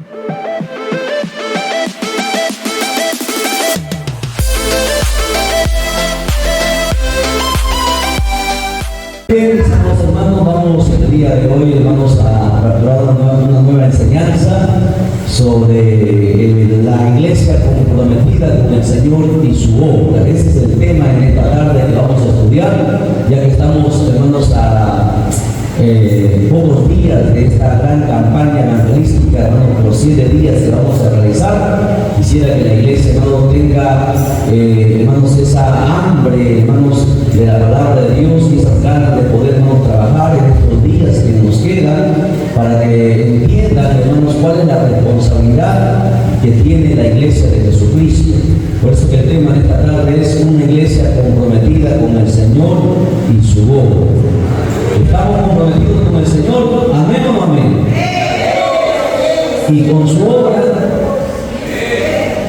Bien, estimados hermanos, vamos el día de hoy, hermanos, a preparar una nueva enseñanza sobre la iglesia comprometida con el Señor y su obra. Ese es el tema en esta tarde que vamos a estudiar, ya que estamos, hermanos, a pocos días de esta gran campaña evangelística, hermanos, los 7 días que vamos a realizar. Quisiera que la iglesia, hermanos, tenga, hermanos, esa hambre, hermanos, de la palabra de Dios y esas ganas de poder, hermanos, trabajar en estos días que nos quedan, para que entiendan, hermanos, cuál es la responsabilidad que tiene la iglesia de Jesucristo. Por eso que el tema de esta tarde es una iglesia comprometida con el Señor y su obra. ¿Estamos comprometidos con el Señor? ¿Amén o no amén? Y con su obra.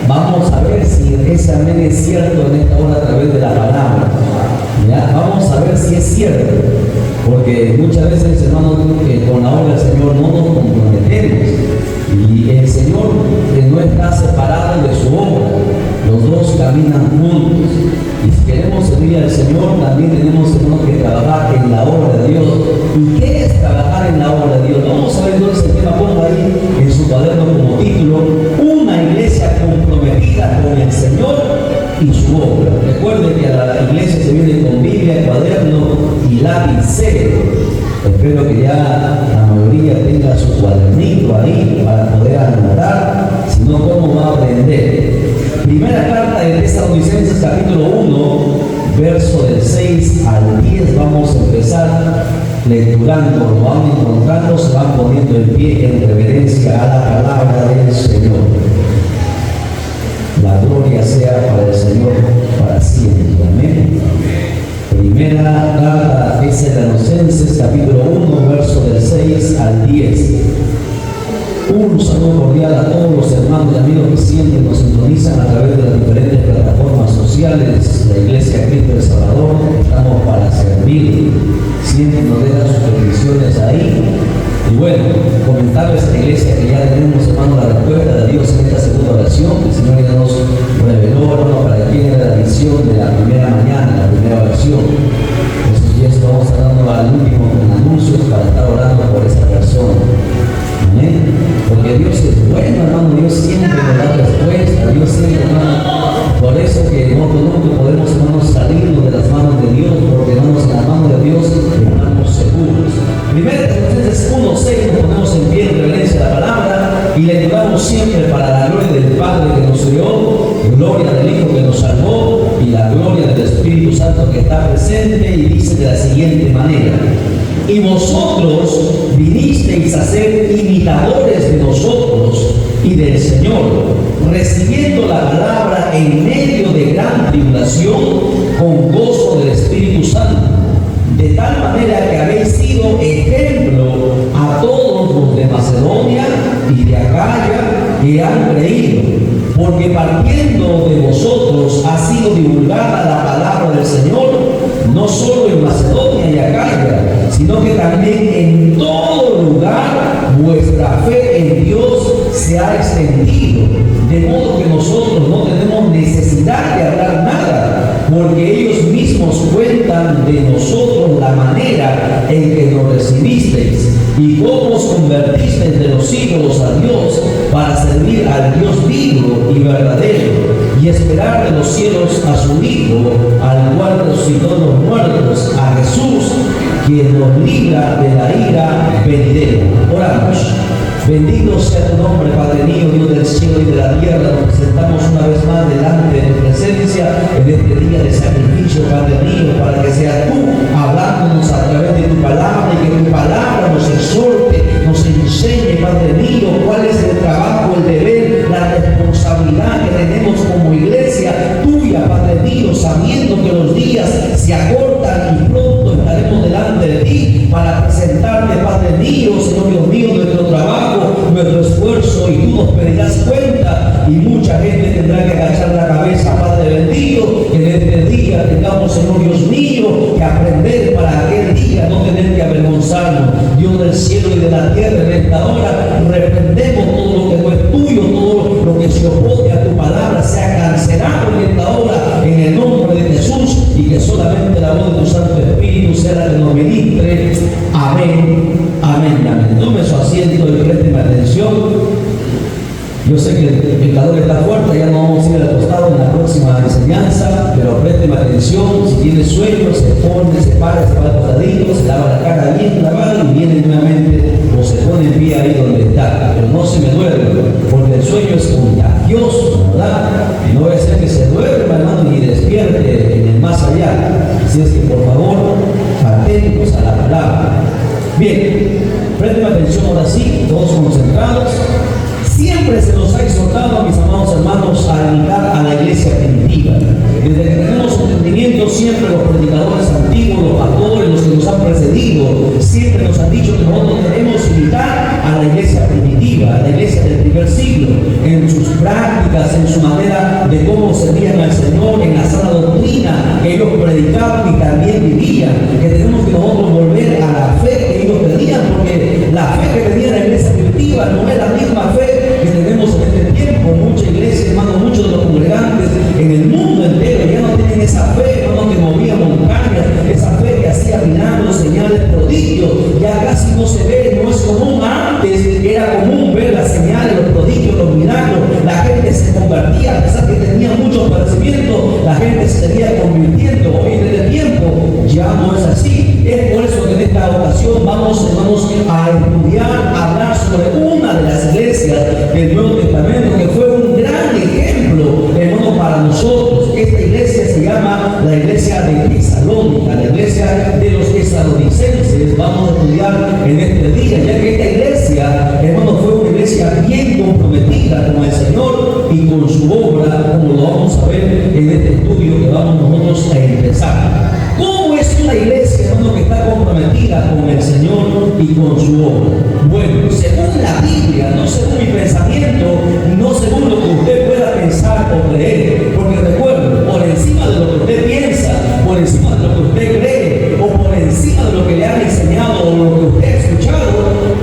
Vamos a ver si ese amén es cierto en esta hora a través de la palabra. ¿Ya? Vamos a ver si es cierto, porque muchas veces, hermanos, con la obra del Señor no nos comprometemos, y el Señor no está separado de su obra, los dos caminan juntos. Y si queremos servir al Señor, también tenemos, hermanos, que trabajar en la obra de Dios. ¿Y qué es trabajar en la obra de Dios? Vamos a ver entonces el tema, pongo ahí en su cuaderno como título: una iglesia comprometida con el Señor y su obra. Recuerden que a la iglesia se viene con Biblia, cuaderno y lapicero. Espero que ya la mayoría tenga su cuadernito ahí para poder anotar, si no, ¿cómo va a aprender? Primera carta de Tesalonicenses, capítulo 1, verso del 6 al 10, vamos a empezar lecturando, lo van encontrando, se van poniendo en pie en reverencia a la palabra del Señor. La gloria sea para el Señor para siempre. Amén. Primera carta de Tesalonicenses, capítulo 1, verso del 6 al 10. Un saludo cordial a todos los hermanos y amigos que siempre nos sintonizan a través de las diferentes plataformas sociales. La Iglesia Cristo del Salvador, estamos para servir. Siempre nos dejan sus peticiones ahí. Y bueno, comentarles a la iglesia que ya tenemos, hermano, la respuesta de Dios en esta segunda oración. El Señor ya nos reveló, hermano, para quien era la visión de la primera mañana, la primera oración. Entonces ya vamos a dando al último con anuncios para estar orando por esa persona. Amén. Porque Dios es bueno, hermano, Dios siempre nos da respuesta, Dios siempre, hermano. Por eso que no podemos, hermanos, salirnos de las manos de Dios, porque hermanos, en las manos de Dios estamos seguros. Primero, entonces 1:6, nos ponemos en pie en reverencia a la palabra y le ayudamos siempre para la gloria del Padre que nos creó, gloria del Hijo que nos salvó y la gloria del Espíritu Santo que está presente. Y dice de la siguiente manera: y vosotros vinisteis a ser imitadores de nosotros y del Señor, recibiendo la palabra en medio de gran tribulación, con gozo del Espíritu Santo, de tal manera que habéis sido ejemplo a todos los de Macedonia y de Acaya que han creído, porque partiendo de vosotros ha sido divulgada la palabra del Señor, no solo en Macedonia y Acaya, sino que también en todo lugar vuestra fe en Dios se ha extendido, de modo que nosotros no tenemos necesidad de hablar nada, porque ellos mismos cuentan de nosotros la manera en que nos recibisteis y cómo os convertisteis de los ídolos a Dios para servir al Dios vivo y verdadero y esperar de los cielos a su Hijo, al cual resucitó de los muertos, a Jesús, quien nos libra de la ira venidera. Oramos. Bendito sea tu nombre, Padre mío, Dios del cielo y de la tierra. Nos presentamos una vez más delante de tu presencia en este día de sacrificio, Padre mío, para que seas tú hablándonos a través de tu palabra y que tu palabra nos exhorte, nos enseñe, Padre mío, cuál es el trabajo, el deber, la responsabilidad que tenemos como iglesia tuya, Padre mío, sabiendo que los días se acortan y pronto estaremos delante de ti para presentarte, Padre mío, Señor Dios mío, nuestro trabajo, nuestro esfuerzo, y tú nos pedirás cuenta, y mucha gente tendrá que agachar la cabeza, Padre bendito, que en este día tengamos, Señor Dios mío, que aprender para aquel día no tener que avergonzarnos. Dios del cielo y de la tierra, en esta hora reprendemos todo lo que no Yo sé que el calor está fuerte, ya no vamos a ir al costado en la próxima enseñanza, pero présteme atención. Si tiene sueño, se pone, se para al costadito, se lava la cara bien lavada y viene nuevamente o se pone en pie ahí donde está. Pero no se me duerme, porque el sueño es contagioso, ¿verdad? Y no voy a hacer que se duerma, hermano, y despierte en el más allá. Así es que, por favor, atentos a la palabra. Bien, présteme atención ahora sí, todos concentrados. Siempre se nos ha exhortado, mis amados hermanos, a imitar a la iglesia primitiva. Desde que tenemos entendimiento, siempre los predicadores antiguos, los pastores, los que nos han precedido, siempre nos han dicho que nosotros debemos imitar a la iglesia primitiva, a la iglesia del primer siglo, en sus prácticas, en su manera de cómo servían al Señor, en la sana doctrina que ellos predicaban y también vivían. Que tenemos que nosotros volver a la fe que ellos tenían, porque la fe que tenía la iglesia primitiva no es la misma fe que tenemos en este tiempo. Mucha iglesia, hermano, muchos de los congregantes en el mundo entero ya no tienen esa fe, hermano, que movía montañas, esa fe que hacía milagros, señales, prodigios. Ya casi no se ve, no es común. Antes era común ver las señales, los prodigios, los milagros. La gente se convertía, a pesar que tenía muchos padecimientos, la gente se seguía convirtiendo. Hoy en este tiempo ya no es así. Es por eso que en esta ocasión vamos, hermanos, a estudiar, a hablar sobre una de las iglesias del Nuevo Testamento que fue un gran ejemplo, hermano, para nosotros. Esta iglesia se llama la iglesia de Tesalónica, la iglesia de los tesalonicenses. Vamos a estudiar en este día, ya que esta iglesia, hermano, fue una iglesia bien comprometida con el Señor y con su obra, como lo vamos a ver en este estudio que vamos nosotros a empezar. ¿Cómo es una iglesia, hermano, que está comprometida con el Señor y con su obra? Bueno, según la Biblia, no según mi pensamiento, no según lo que usted pueda pensar o creer, porque recuerden, por encima de lo que usted piensa, por encima de lo que usted cree, o por encima de lo que le han enseñado o lo que usted ha escuchado,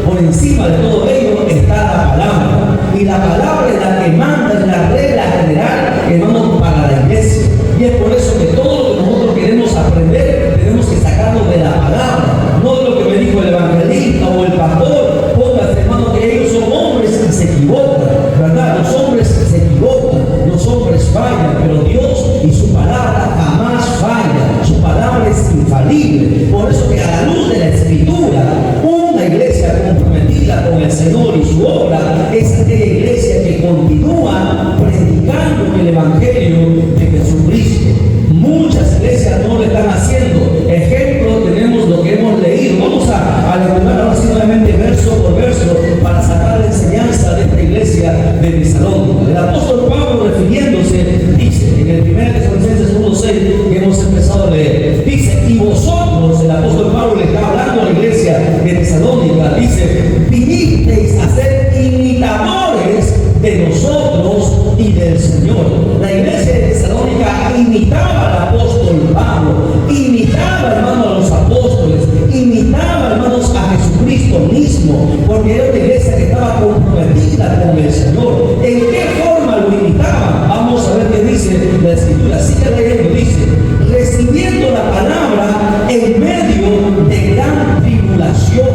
por encima de todo ello está la palabra. Y la palabra es la que manda, es la regla general, hermano, para la iglesia. Y es por eso que todo lo que nosotros queremos aprender, tenemos que sacarlo de la palabra, no de lo que me dijo el evangelista o el pastor. Póngase, hermano, que ellos son hombres que se equivocan, ¿verdad? Los hombres se equivocan, los hombres fallan, pero Dios y su palabra jamás falla. Su palabra es infalible. Por eso que a la luz de la Escritura, una iglesia comprometida con el Señor y su obra es aquella iglesia que continúa predicando el evangelio de Jesucristo. Muchas iglesias no lo están haciendo. Ejemplo, tenemos lo que hemos leído. Vamos a lecturar ahora nuevamente verso por verso para sacar la enseñanza de esta iglesia de Tesalónica. El apóstol Pablo, refiriéndose, dice en el 1 Tesalonicenses 1:6 que hemos empezado a leer, dice: y vosotros, el apóstol Pablo le está hablando a la iglesia de Tesalónica, dice: vinisteis a ser imitadores de nosotros y del Señor. La iglesia de Tesalónica imitaba al apóstol Pablo, imitaba, hermano, a los apóstoles, imitaba, hermanos, a Jesucristo mismo, porque era una iglesia que estaba comprometida con el Señor. ¿En qué forma lo imitaban? Vamos a ver qué dice la Escritura. Sigue leyendo, dice: recibiendo la palabra en medio de gran tribulación.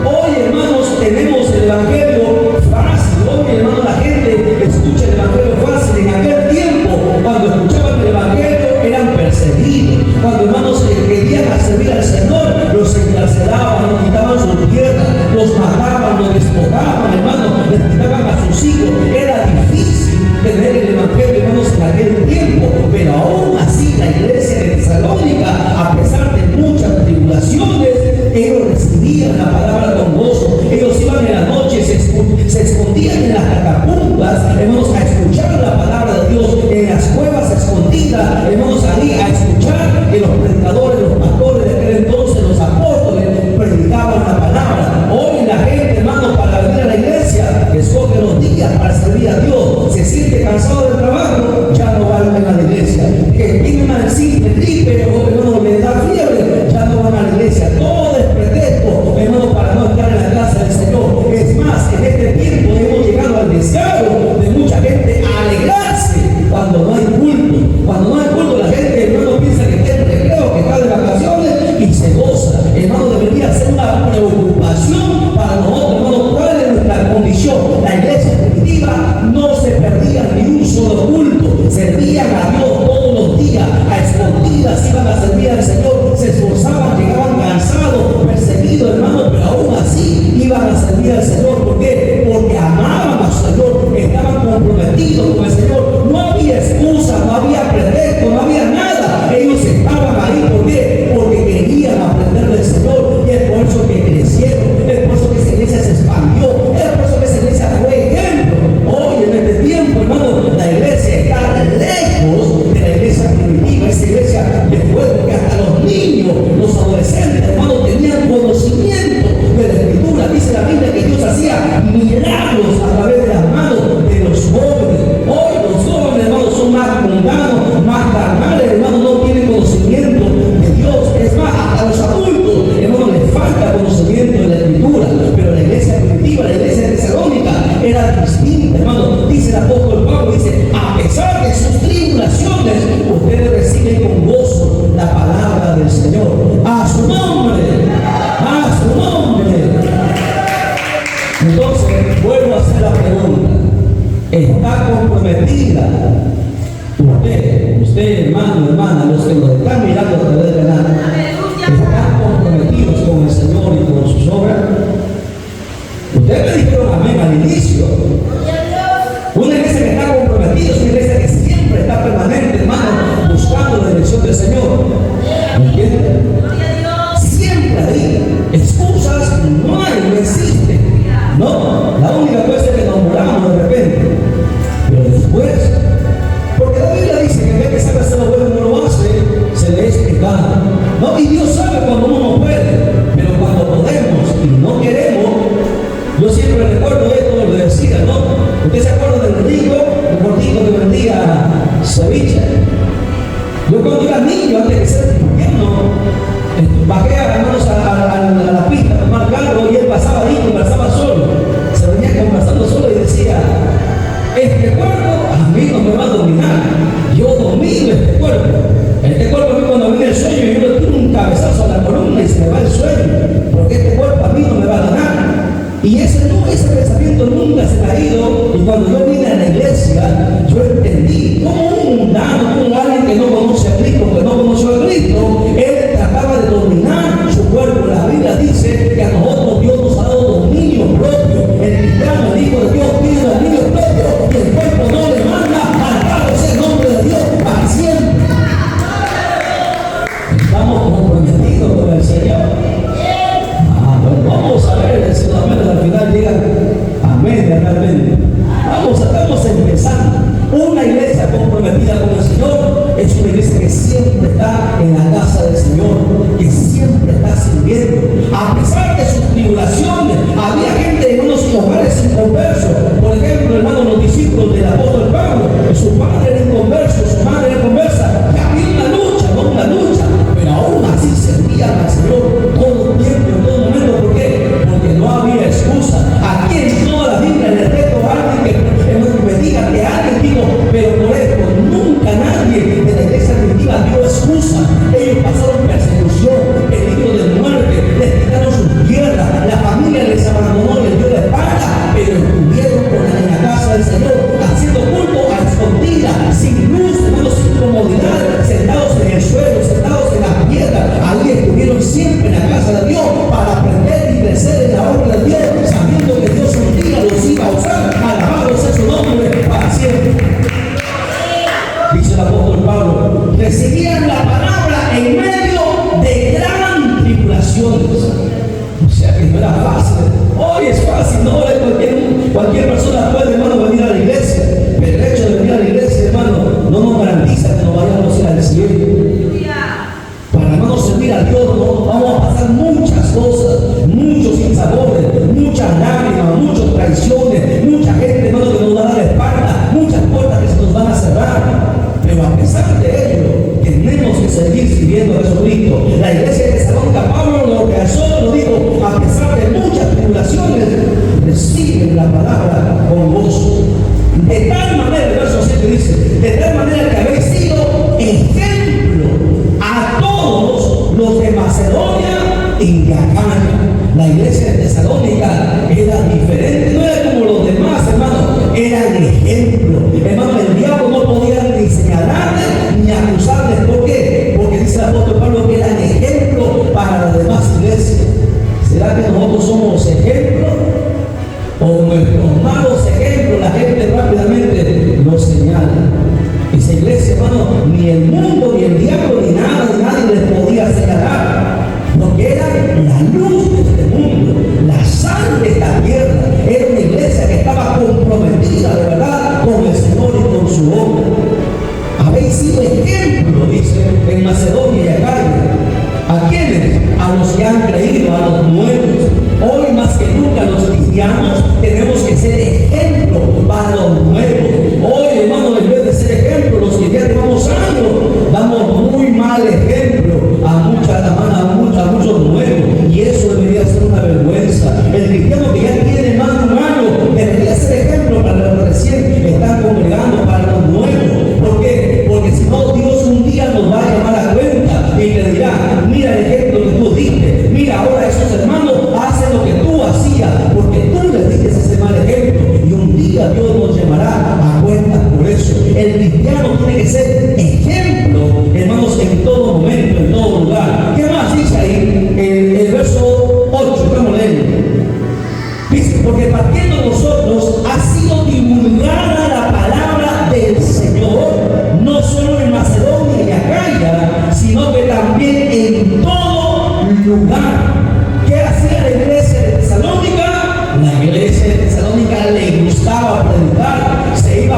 Hoy, hermanos, tenemos el evangelio fácil. Hoy, hermano, la gente escucha el evangelio fácil. En aquel tiempo, cuando escuchaban el evangelio, eran perseguidos. Cuando, hermanos, querían servir al Señor, los encarcelaban, los quitaban sus tierras, los mataban, los despojaban, hermanos, les quitaban a sus hijos. Era difícil tener el evangelio, hermanos, en aquel tiempo, pero aún así la iglesia de Tesalónica, a pesar de muchas tribulaciones, ellos recibían la palabra con gozo. Ellos iban en la noche, se escondían en las catapultas, hermanos, a escuchar la palabra de Dios, en las cuevas escondidas, hermanos, ahí a escuchar que los predicadores, los pastores de aquel entonces, los apóstoles, predicaban la palabra. Hoy la gente, hermanos, para venir a la iglesia, escoge los días para servir a Dios. Se siente cansado del trabajo, ya no van a la iglesia. Que tiene una simple gripe o, hermano, le da fiebre, ya no van a la iglesia. Todo es pretexto, hermano, para no estar en la casa del Señor. Es más, en este tiempo hemos llegado al deseo de mucha gente a alegrarse cuando no hay culto. Cuando no hay culto, la gente, hermano, piensa que está en recreo, que está de vacaciones y se goza. Hermano, debería ser una preocupación para nosotros, hermano, cuál es nuestra condición. La iglesia primitiva no manera distinta, hermano. Dice el apóstol Pablo, dice, a pesar de sus tribulaciones, ustedes reciben con gozo la palabra del Señor. A su nombre, a su nombre. Entonces, vuelvo a hacer la pregunta. ¿Está comprometida usted, hermano, hermana, los que nos están mirando a través del canal, están comprometidos con el Señor y con sus obras? Ustedes me dijeron amén al inicio. Una iglesia que está comprometida es una iglesia que siempre está permanente, hermano, buscando la dirección del Señor. ¿Me entienden? Siempre ahí. Excusas no hay, no existen. No, la única cosa es que nos moramos de repente. Pero después, porque la Biblia dice que en vez que sabe hacer lo bueno uno lo hace, se le es pecado. No, y Dios sabe cuando uno no puede, pero cuando podemos y no queremos, yo siempre recuerdo esto, lo decía, ¿no? ¿Usted se acuerda del rico, el gordito que vendía ceviche? Yo cuando era niño, antes de ser cristiano, bajé a la pista a tomar carro y él pasaba ahí, conversaba solo. Se venía conversando solo y decía, este cuerpo a mí no me va a dominar. Yo domino este cuerpo. Este cuerpo a mí cuando viene el sueño yo le tiro un cabezazo a la columna y se me va el sueño. Porque este cuerpo a mí no me va a ganar. Y ese pensamiento nunca se me ha ido. Y cuando yo vine a la iglesia, yo entendí como un mundano, como alguien que no conoce a Cristo, que no conoció a Cristo, él trataba de dominar su cuerpo. La Biblia dice que a nosotros Dios nos ha dado dominio propio. El cristiano, el Hijo de Dios, tiene dominio propio y el cuerpo no le manda. Alabado sea el nombre de Dios para siempre. Estamos comprometidos con el Señor. Vamos a ver si los amén al final llegan amén realmente. Estamos empezando. Una iglesia comprometida con el Señor es una iglesia que siempre está en la casa del Señor, que siempre está sirviendo. A pesar de sus tribulaciones, había gente en unos hogares inconversos. Por ejemplo, hermano, los discípulos del apóstol Pablo, su padre era inconverso, su madre era conversa. Y había una lucha, no una lucha, pero aún así servían al Señor todo el tiempo, en todo momento. ¿Por qué? Porque no había excusa. Aquí en toda la Biblia le reto a alguien que me diga que alguien dijo, pero por esto nunca nadie de la iglesia primitiva dio excusa. Ellos pasaron persecución, peligro de muerte, les quitaron sus tierras, la familia les abandonó, les dio la espalda, pero estuvieron en la casa del Señor, haciendo culto a escondidas, sin luz, hermanos, sin comodidad, sentados en el suelo, sentados en la piedra. Ahí estuvieron siempre en la casa de Dios para aprender y crecer en la obra de Dios, sabiendo que Dios un día los iba a usar. Alabado sea su nombre para siempre. Dice el apóstol Pablo, recibían la palabra en medio de gran tribulaciones. O sea que no era fácil. Hoy es fácil, no cualquier persona puede, hermano, venir a la iglesia. Pero el hecho de venir a la iglesia, hermano, no nos garantiza que nos vayamos a ir al cielo. Para no servir a Dios, ¿no? Vamos a pasar muchas cosas, muchos sinsabores, muchas lágrimas, muchas traiciones, mucha gente, hermano, que nos va a dar la espalda, muchas puertas que se nos van a cerrar. Pero a pesar de ello, tenemos que seguir sirviendo a Jesucristo. La iglesia de Tesalónica, Pablo lo realzó, lo dijo, a pesar de muchas tribulaciones, reciben la palabra con gozo.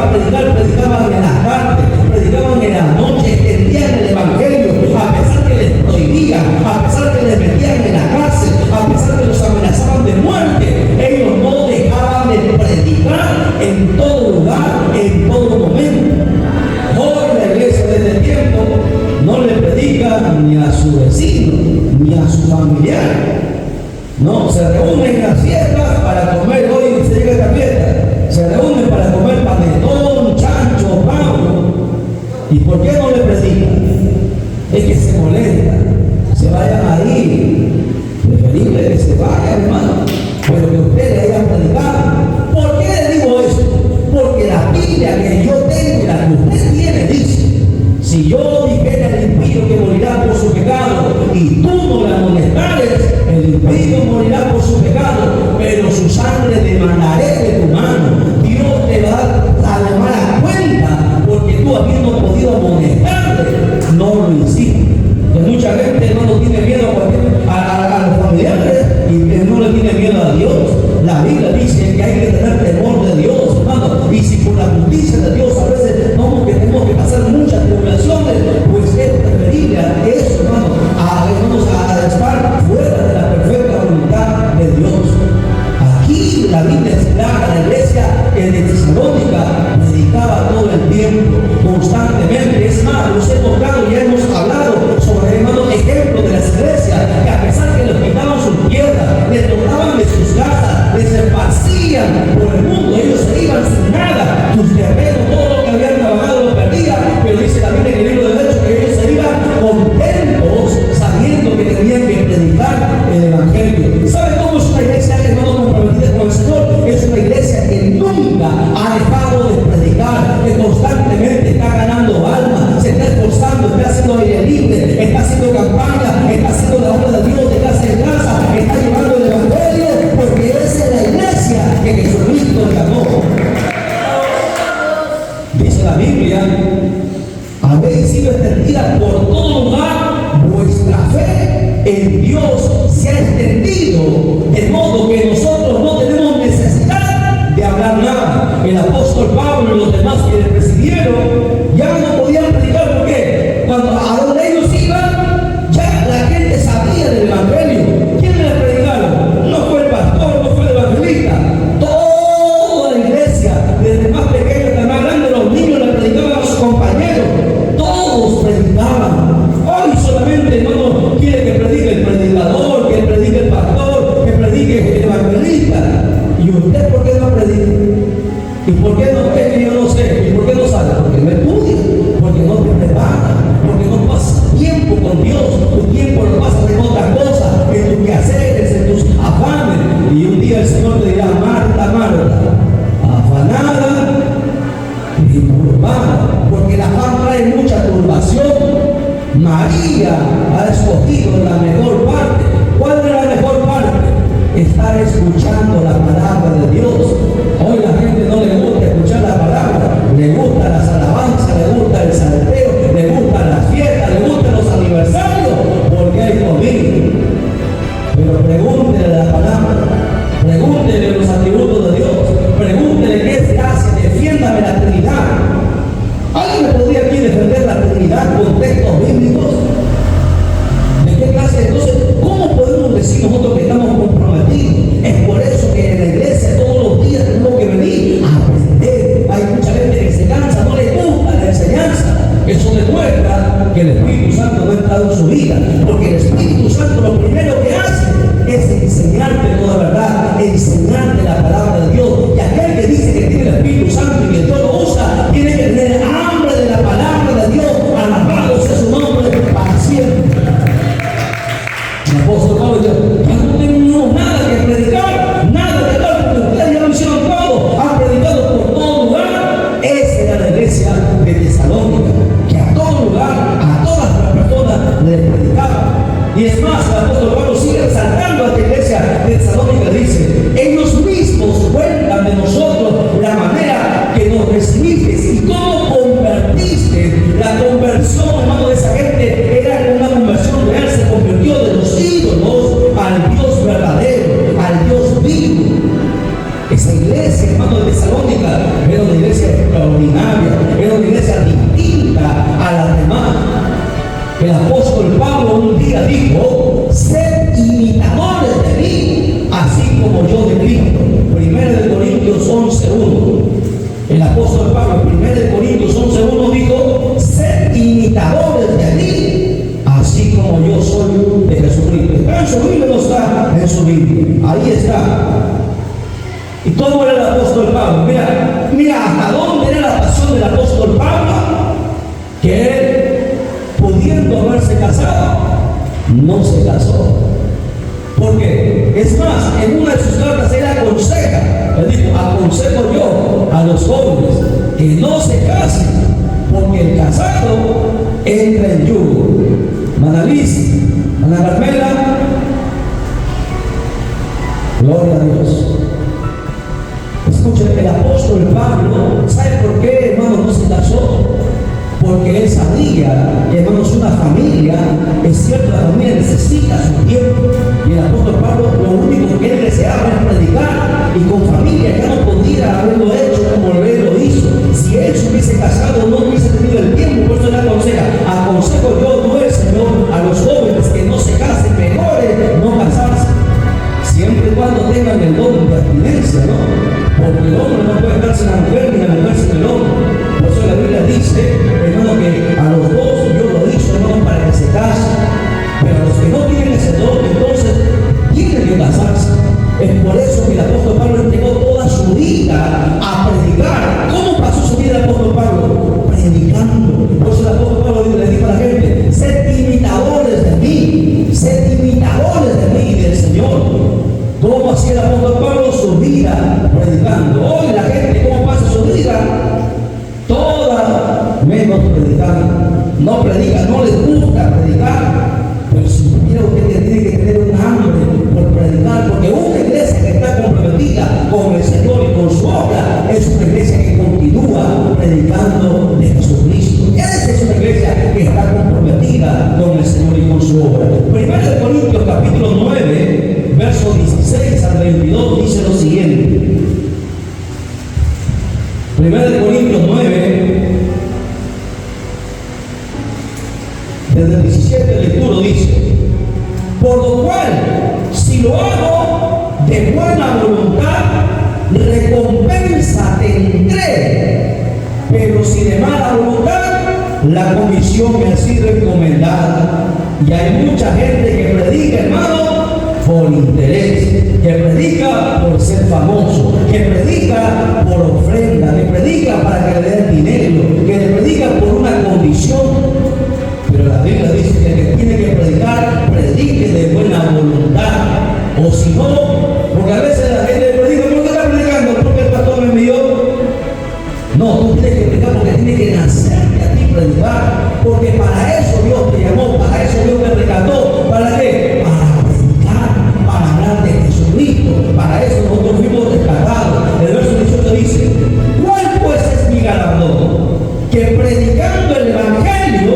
a predicar, predicaban en las tardes, predicaban en las noches, extendían el evangelio, a pesar que les prohibían, a pesar que les metían en la cárcel, a pesar que los amenazaban de muerte. Ellos no dejaban de predicar en todo lugar, en todo momento. Hoy la iglesia desde el tiempo no le predica ni a su vecino, ni a su familiar. No, se reúnen en las fiestas para comer. Hoy se llega a esta fiesta, se reúnen para comer panetón, chancho, pavo. ¿Y por qué no le predican? Es que se molesta, se vayan a ir. Preferible que se vayan, hermano, pero que ustedes hayan predicado. ¿Por qué le digo esto? Porque la Biblia que yo tengo y la que usted tiene dice: si yo dijera al impío que morirá por su pecado y tú no le amonestares, el impío morirá por su pecado, pero su sangre demandaré de tu mano. Dios te va a llamar a cuenta, porque tú, habiendo podido amonestarle, no lo hiciste. Que mucha gente no tiene miedo a los familiares y no le tiene miedo a Dios. La Biblia dice que hay que tener temor de Dios, hermano. Y si por la justicia de Dios a veces tenemos que pasar muchas tribulaciones, pues es preferible a eso, hermano, a estar fuera de la perfecta voluntad de Dios. Aquí la Biblia es clara. La iglesia de Tesalónica predicaba todo el tiempo, constantemente. Es más, los he tocado y hemos hablado sobre, hermano, ejemplos de las iglesias que, a pesar que les quitaban sus tierras, les tocaban de sus casas, les esparcían por el mundo, ellos se iban sin nada, sus terrenos, todo lo que habían trabajado lo perdían. Pero dice la Biblia en el libro de Hechos que ellos se iban contentos, sabiendo que tenían que predicar el evangelio. ¿Sabe cómo es una iglesia, hermano, comprometida con el Señor? Es una iglesia que nunca ha dejado de predicar, que constantemente está ganando almas, se está esforzando, está haciendo aire libre, está haciendo campaña, está haciendo la obra de Dios de casa en casa, está llevando el evangelio, porque esa es la iglesia que Jesucristo llamó. Dice la Biblia: habéis sido extendida por todo lugar, vuestra fe en Dios se ha extendido, de modo que nosotros no tenemos necesidad de hablar nada. El apóstol Pablo y los demás que le presidieron ya no podían predicar. ¿Por qué? Cuando a donde ellos iban, ya la gente sabía del evangelio. ¿Quién les predicaron? No fue el pastor, no fue el evangelista. Toda la iglesia, desde el más pequeño hasta el más grande, los niños le predicaban a sus compañeros. Todos predicaban. Hoy solamente no quiere que predique el predicador, que predique el pastor, que predique el evangelista. ¿Y usted por qué no predica? ¿Y por qué no? Es que yo no sé. ¿Y por qué no sabe? Porque no estudia, porque no te prepara, porque no pasa tiempo con Dios. Tu tiempo lo pasas en otras cosas, en tus quehaceres, en tus afanes. Y un día el Señor te dirá: Marta, Marta, afanada y turbada, porque el afán trae mucha turbación. María ha escogido la mejor parte. ¿Cuál era la mejor parte? Estar escuchando la palabra de Dios. Hoy la gente no le gusta escuchar la palabra, le gustan las alabanzas, le gusta el salteo, le gustan las fiestas, le gustan los aniversarios, porque hay comida. Pero pregúntele la palabra, pregúntele los atributos de Dios, pregúntele qué se hace, defiéndame la Trinidad. ¿Alguien me podría aquí defender la Trinidad con textos bíblicos? ¿De qué clase? Entonces, ¿cómo podemos decir nosotros que estamos comprometidos? Es por eso 11:1. El apóstol Pablo en 1 Corintios 11:1 dijo: sed imitadores de mí, así como yo soy de Jesucristo. ¿Está en su Biblia o no está en su Biblia? Ahí está. ¿Y cómo era el apóstol Pablo? Mira hasta dónde era la pasión del apóstol Pablo, que él, pudiendo haberse casado, no se casó. ¿Por qué? Es más, en una de sus cartas él aconseja, le dijo: aconsejo yo a los jóvenes que no se casen, porque el casado entra en yugo. Manaliz, Ana Carmela, gloria a Dios. Escuchen, el apóstol Pablo, ¿sabe por qué, hermano, no se casó? Porque él sabía que, hermanos, una familia, es cierto, la familia necesita su tiempo. Y el apóstol Pablo, lo único que él deseaba era predicar, y con familia ya no podía haberlo hecho como él lo hizo. Si él se hubiese casado, no hubiese tenido el tiempo. Por eso él aconsejo yo, no el Señor, a los jóvenes que no se casen, mejor no casarse, siempre y cuando tengan el don de abstinencia, ¿no? Porque el hombre no puede estar sin la mujer ni la mujer sin el hombre. Por eso la Biblia dice, hermano, que a los dos Dios lo hizo, hermano, para que se casen. Pero a los que no tienen ese don, entonces tienen que casarse. Es por eso que el apóstol Pablo entregó toda su vida a predicar. ¿Cómo pasó su vida el apóstol Pablo? Predicando. Por eso el apóstol Pablo le dijo a la gente: sed imitadores de mí, sed imitadores de mí y del Señor. ¿Cómo hacía el apóstol Pablo? Su vida predicando. Hoy la gente, ¿cómo pasa su vida? Toda menos predicando. No predica, no les gusta predicar. Pero si supiera usted que tiene que tener un hambre por predicar, porque una iglesia que está comprometida con el Señor y con su obra es una iglesia que continúa predicando de Jesucristo. Esa es una iglesia que está comprometida con el Señor y con su obra. 1 Corintios capítulo 9, verso 16 al 22 dice lo siguiente. 1 Corintios 9, desde el 17 lectura dice: por lo cual, si lo hago de buena voluntad, recompensa tendré, pero si de mala voluntad, la comisión me ha sido encomendada. Y hay mucha gente que predica, hermano, por interés, que predica por ser famoso, que predica por ofrenda, que predica para que le den dinero, que predica por una condición. Pero la Biblia dice que el que tiene que predicar, predique de buena voluntad. O si no, porque a veces la gente predica: ¿por qué está predicando? Porque el pastor me envió. No, tú tienes que predicar porque tiene que nacerte a ti predicar. Porque para eso Dios te llamó, para eso Dios te rescató. ¿Para qué? Para predicar, para hablar de Jesucristo. Para eso nosotros fuimos rescatados. El verso 18 dice: ¿cuál pues es mi galardón? Que predicando el Evangelio,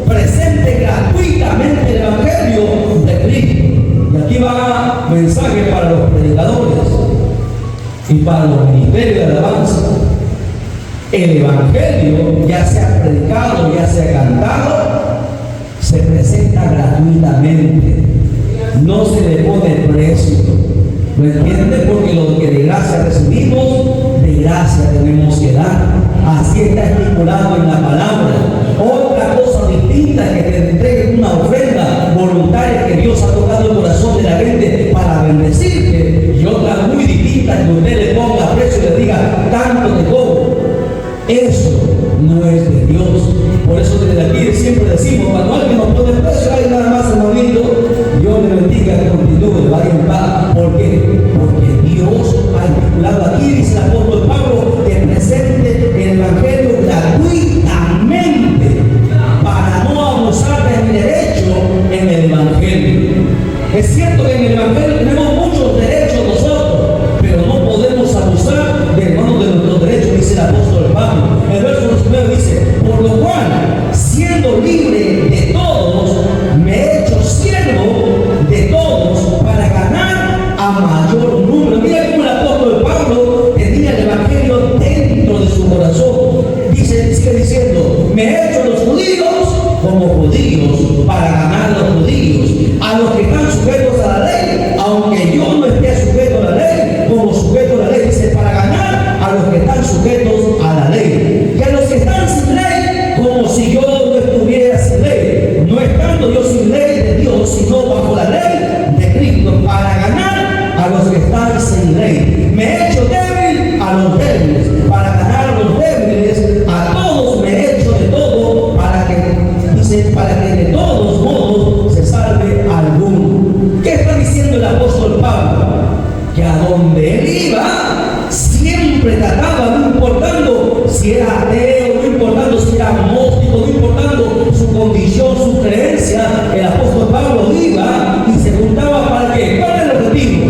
presente gratuitamente el Evangelio de Cristo. Y aquí va mensaje para los predicadores y para los ministerios de alabanza. El Evangelio, ya sea predicado, ya sea cantado, se presenta gratuitamente. No se le pone precio. ¿Lo entiende? Porque lo que de gracia recibimos, de gracia tenemos que dar. Así está estipulado en la palabra. Otra cosa distinta es que te entreguen una ofrenda voluntaria que Dios ha tocado el corazón de la gente para bendecirte. Y otra muy distinta es que usted le ponga precio y le diga: tanto te cobro. Eso no es de Dios. Por eso desde aquí siempre decimos: cuando alguien nos pone precio, hay nada más, hermanito, Dios le bendiga, que continúe, vaya en paz. ¿Por qué? Porque Dios ha estipulado aquí, dice el apóstol Pablo, que presente el Evangelio gratuitamente, para no abusar de mi derecho en el Evangelio. Es cierto que en el Evangelio tenemos muchos derechos nosotros, pero no podemos abusar de nuestros derechos, dice el apóstol Pablo. El verso 19 dice: por lo cual, siendo libre de todos, me he hecho siervo de todos para ganar a mayor número. Mira cómo el apóstol Pablo tenía el Evangelio dentro de su corazón. Sigue diciendo: me he hecho los judíos como judíos para ganar a los judíos, a los que están sujetos a la ley, aunque yo no esté sujeto a la ley, como sujeto a la ley, dice, para ganar si era ateo, no importando si era agnóstico, no importando su condición, su creencia, el apóstol Pablo iba y se juntaba ¿para qué? ¿Cuál era el objetivo?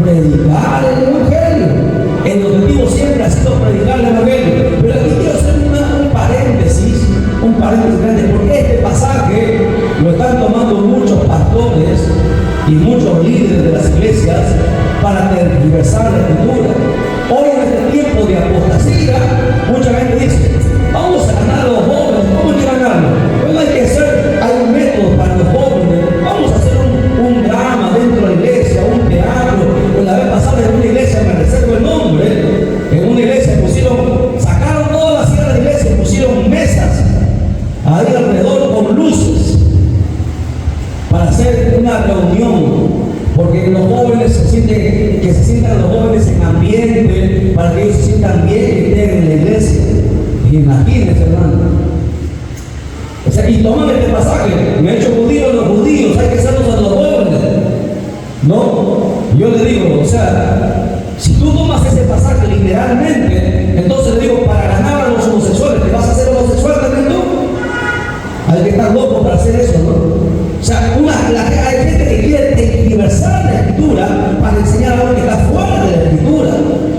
Predicar el Evangelio. El objetivo siempre ha sido predicar el Evangelio. Pero aquí quiero hacer un paréntesis grande, porque este pasaje lo están tomando muchos pastores y muchos líderes de las iglesias para tergiversar la Escritura. Hoy en este tiempo de apostasía, mucha gente dice, vamos a ganar a los jóvenes. ¿Cómo hay que ganarlos? Bueno, hay un método para los jóvenes. Vamos a hacer un drama dentro de la iglesia, un teatro. Pues la vez pasada en una iglesia, me reservo el nombre, en una iglesia sacaron todas las sillas de la iglesia y pusieron mesas ahí alrededor con luces para hacer una reunión, porque los jóvenes que se sientan los jóvenes en ambiente, para que ellos se sientan bien y estén en la iglesia. Y imagínense, hermano. O sea, y toman este pasaje, me he hecho judío a los judíos, hay que hacerlos a los jóvenes. No, yo le digo, o sea, si tú tomas ese pasaje literalmente, entonces le digo, para ganar a los homosexuales, ¿te vas a hacer homosexual también tú? Hay que estar loco para hacer eso, ¿no? O sea, hay gente que quiere tergiversar la Escritura para enseñar a algo que está fuera de la Escritura.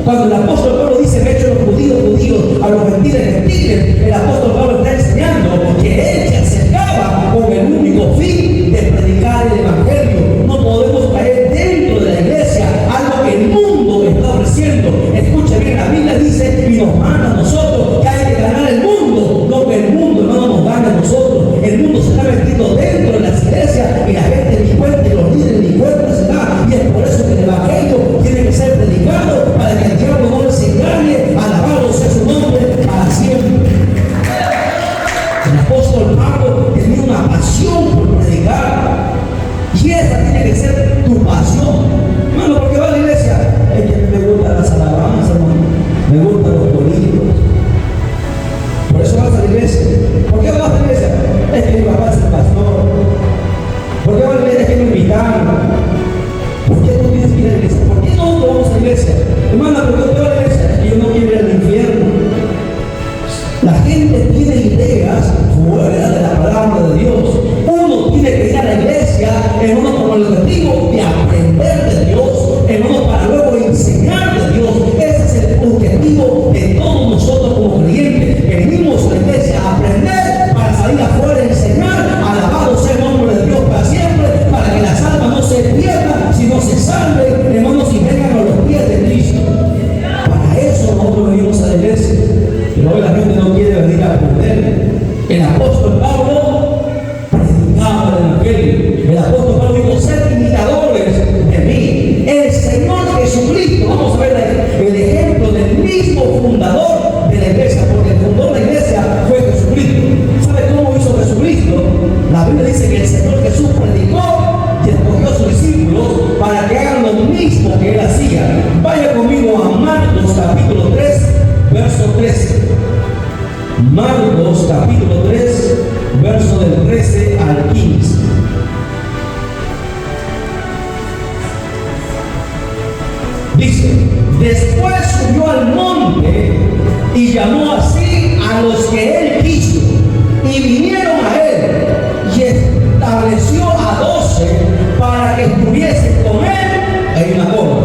Cuando el apóstol Pablo dice, me he hecho los judíos, a los gentiles, el apóstol Pablo está enseñando que él se acercaba con el único fin de predicar el Evangelio. No podemos caer dentro de la iglesia algo que el mundo está ofreciendo. Escucha bien, la Biblia dice y nos manda a nosotros que hay que ganar el mundo, no que el mundo no nos gane a nosotros. El mundo se está metiendo dentro de las iglesias y la gente ni cuenta y los líderes ni cuenta se da. Y es por eso que el Evangelio tiene que ser predicado para que el diablo no les engañe. Alabado sea su nombre para siempre. El apóstol Pablo tenía una pasión por predicar, y esa tiene que ser tu pasión. Hermano, ¿por qué va a la iglesia? Es que me gustan las alabanzas, hermano. Me gustan los políticos. Por eso vas a la iglesia. ¿Por qué vas a la iglesia? Es que mi papá es el pastor. ¿Por qué vas a la iglesia? Es que me invitaron. ¿Por qué no tienes que ir a la iglesia? ¿Por qué no vamos a la iglesia? Hermana, ¿por qué no vas a la iglesia? Es que yo no quiero ir al infierno. La gente tiene ideas fuera de la palabra de Dios. Uno tiene que ir a la iglesia, en uno con el objetivo de aprender de Dios, en uno para luego enseñar de Dios. Ese es el objetivo de todos nosotros como creyentes. Venimos a la iglesia a aprender para salir afuera y enseñar. Alabado sea el nombre de Dios para siempre, para que las almas no se pierdan, sino se salven, hermanos, y vengan a los pies de Cristo. Para eso nosotros venimos a la iglesia. Pero hoy la gente no quiere venir a aprender. El apóstol Pablo predicaba el Evangelio. El apóstol Pablo dijo, sed imitadores de mí. El Señor Jesucristo, vamos a ver el ejemplo del mismo fundador de la iglesia, porque el fundador de la iglesia fue Jesucristo. ¿Sabe cómo hizo Jesucristo? La Biblia dice que el Señor Jesús predicó y escogió a sus discípulos para que hagan lo mismo que él hacía. Vaya conmigo a Marcos capítulo 3, verso 13. Marcos capítulo 3, verso del 13 al 15. Dice, después subió al monte y llamó así a los que él quiso, y vinieron a él, y estableció a 12 para que estuviesen con él. Hay una cosa.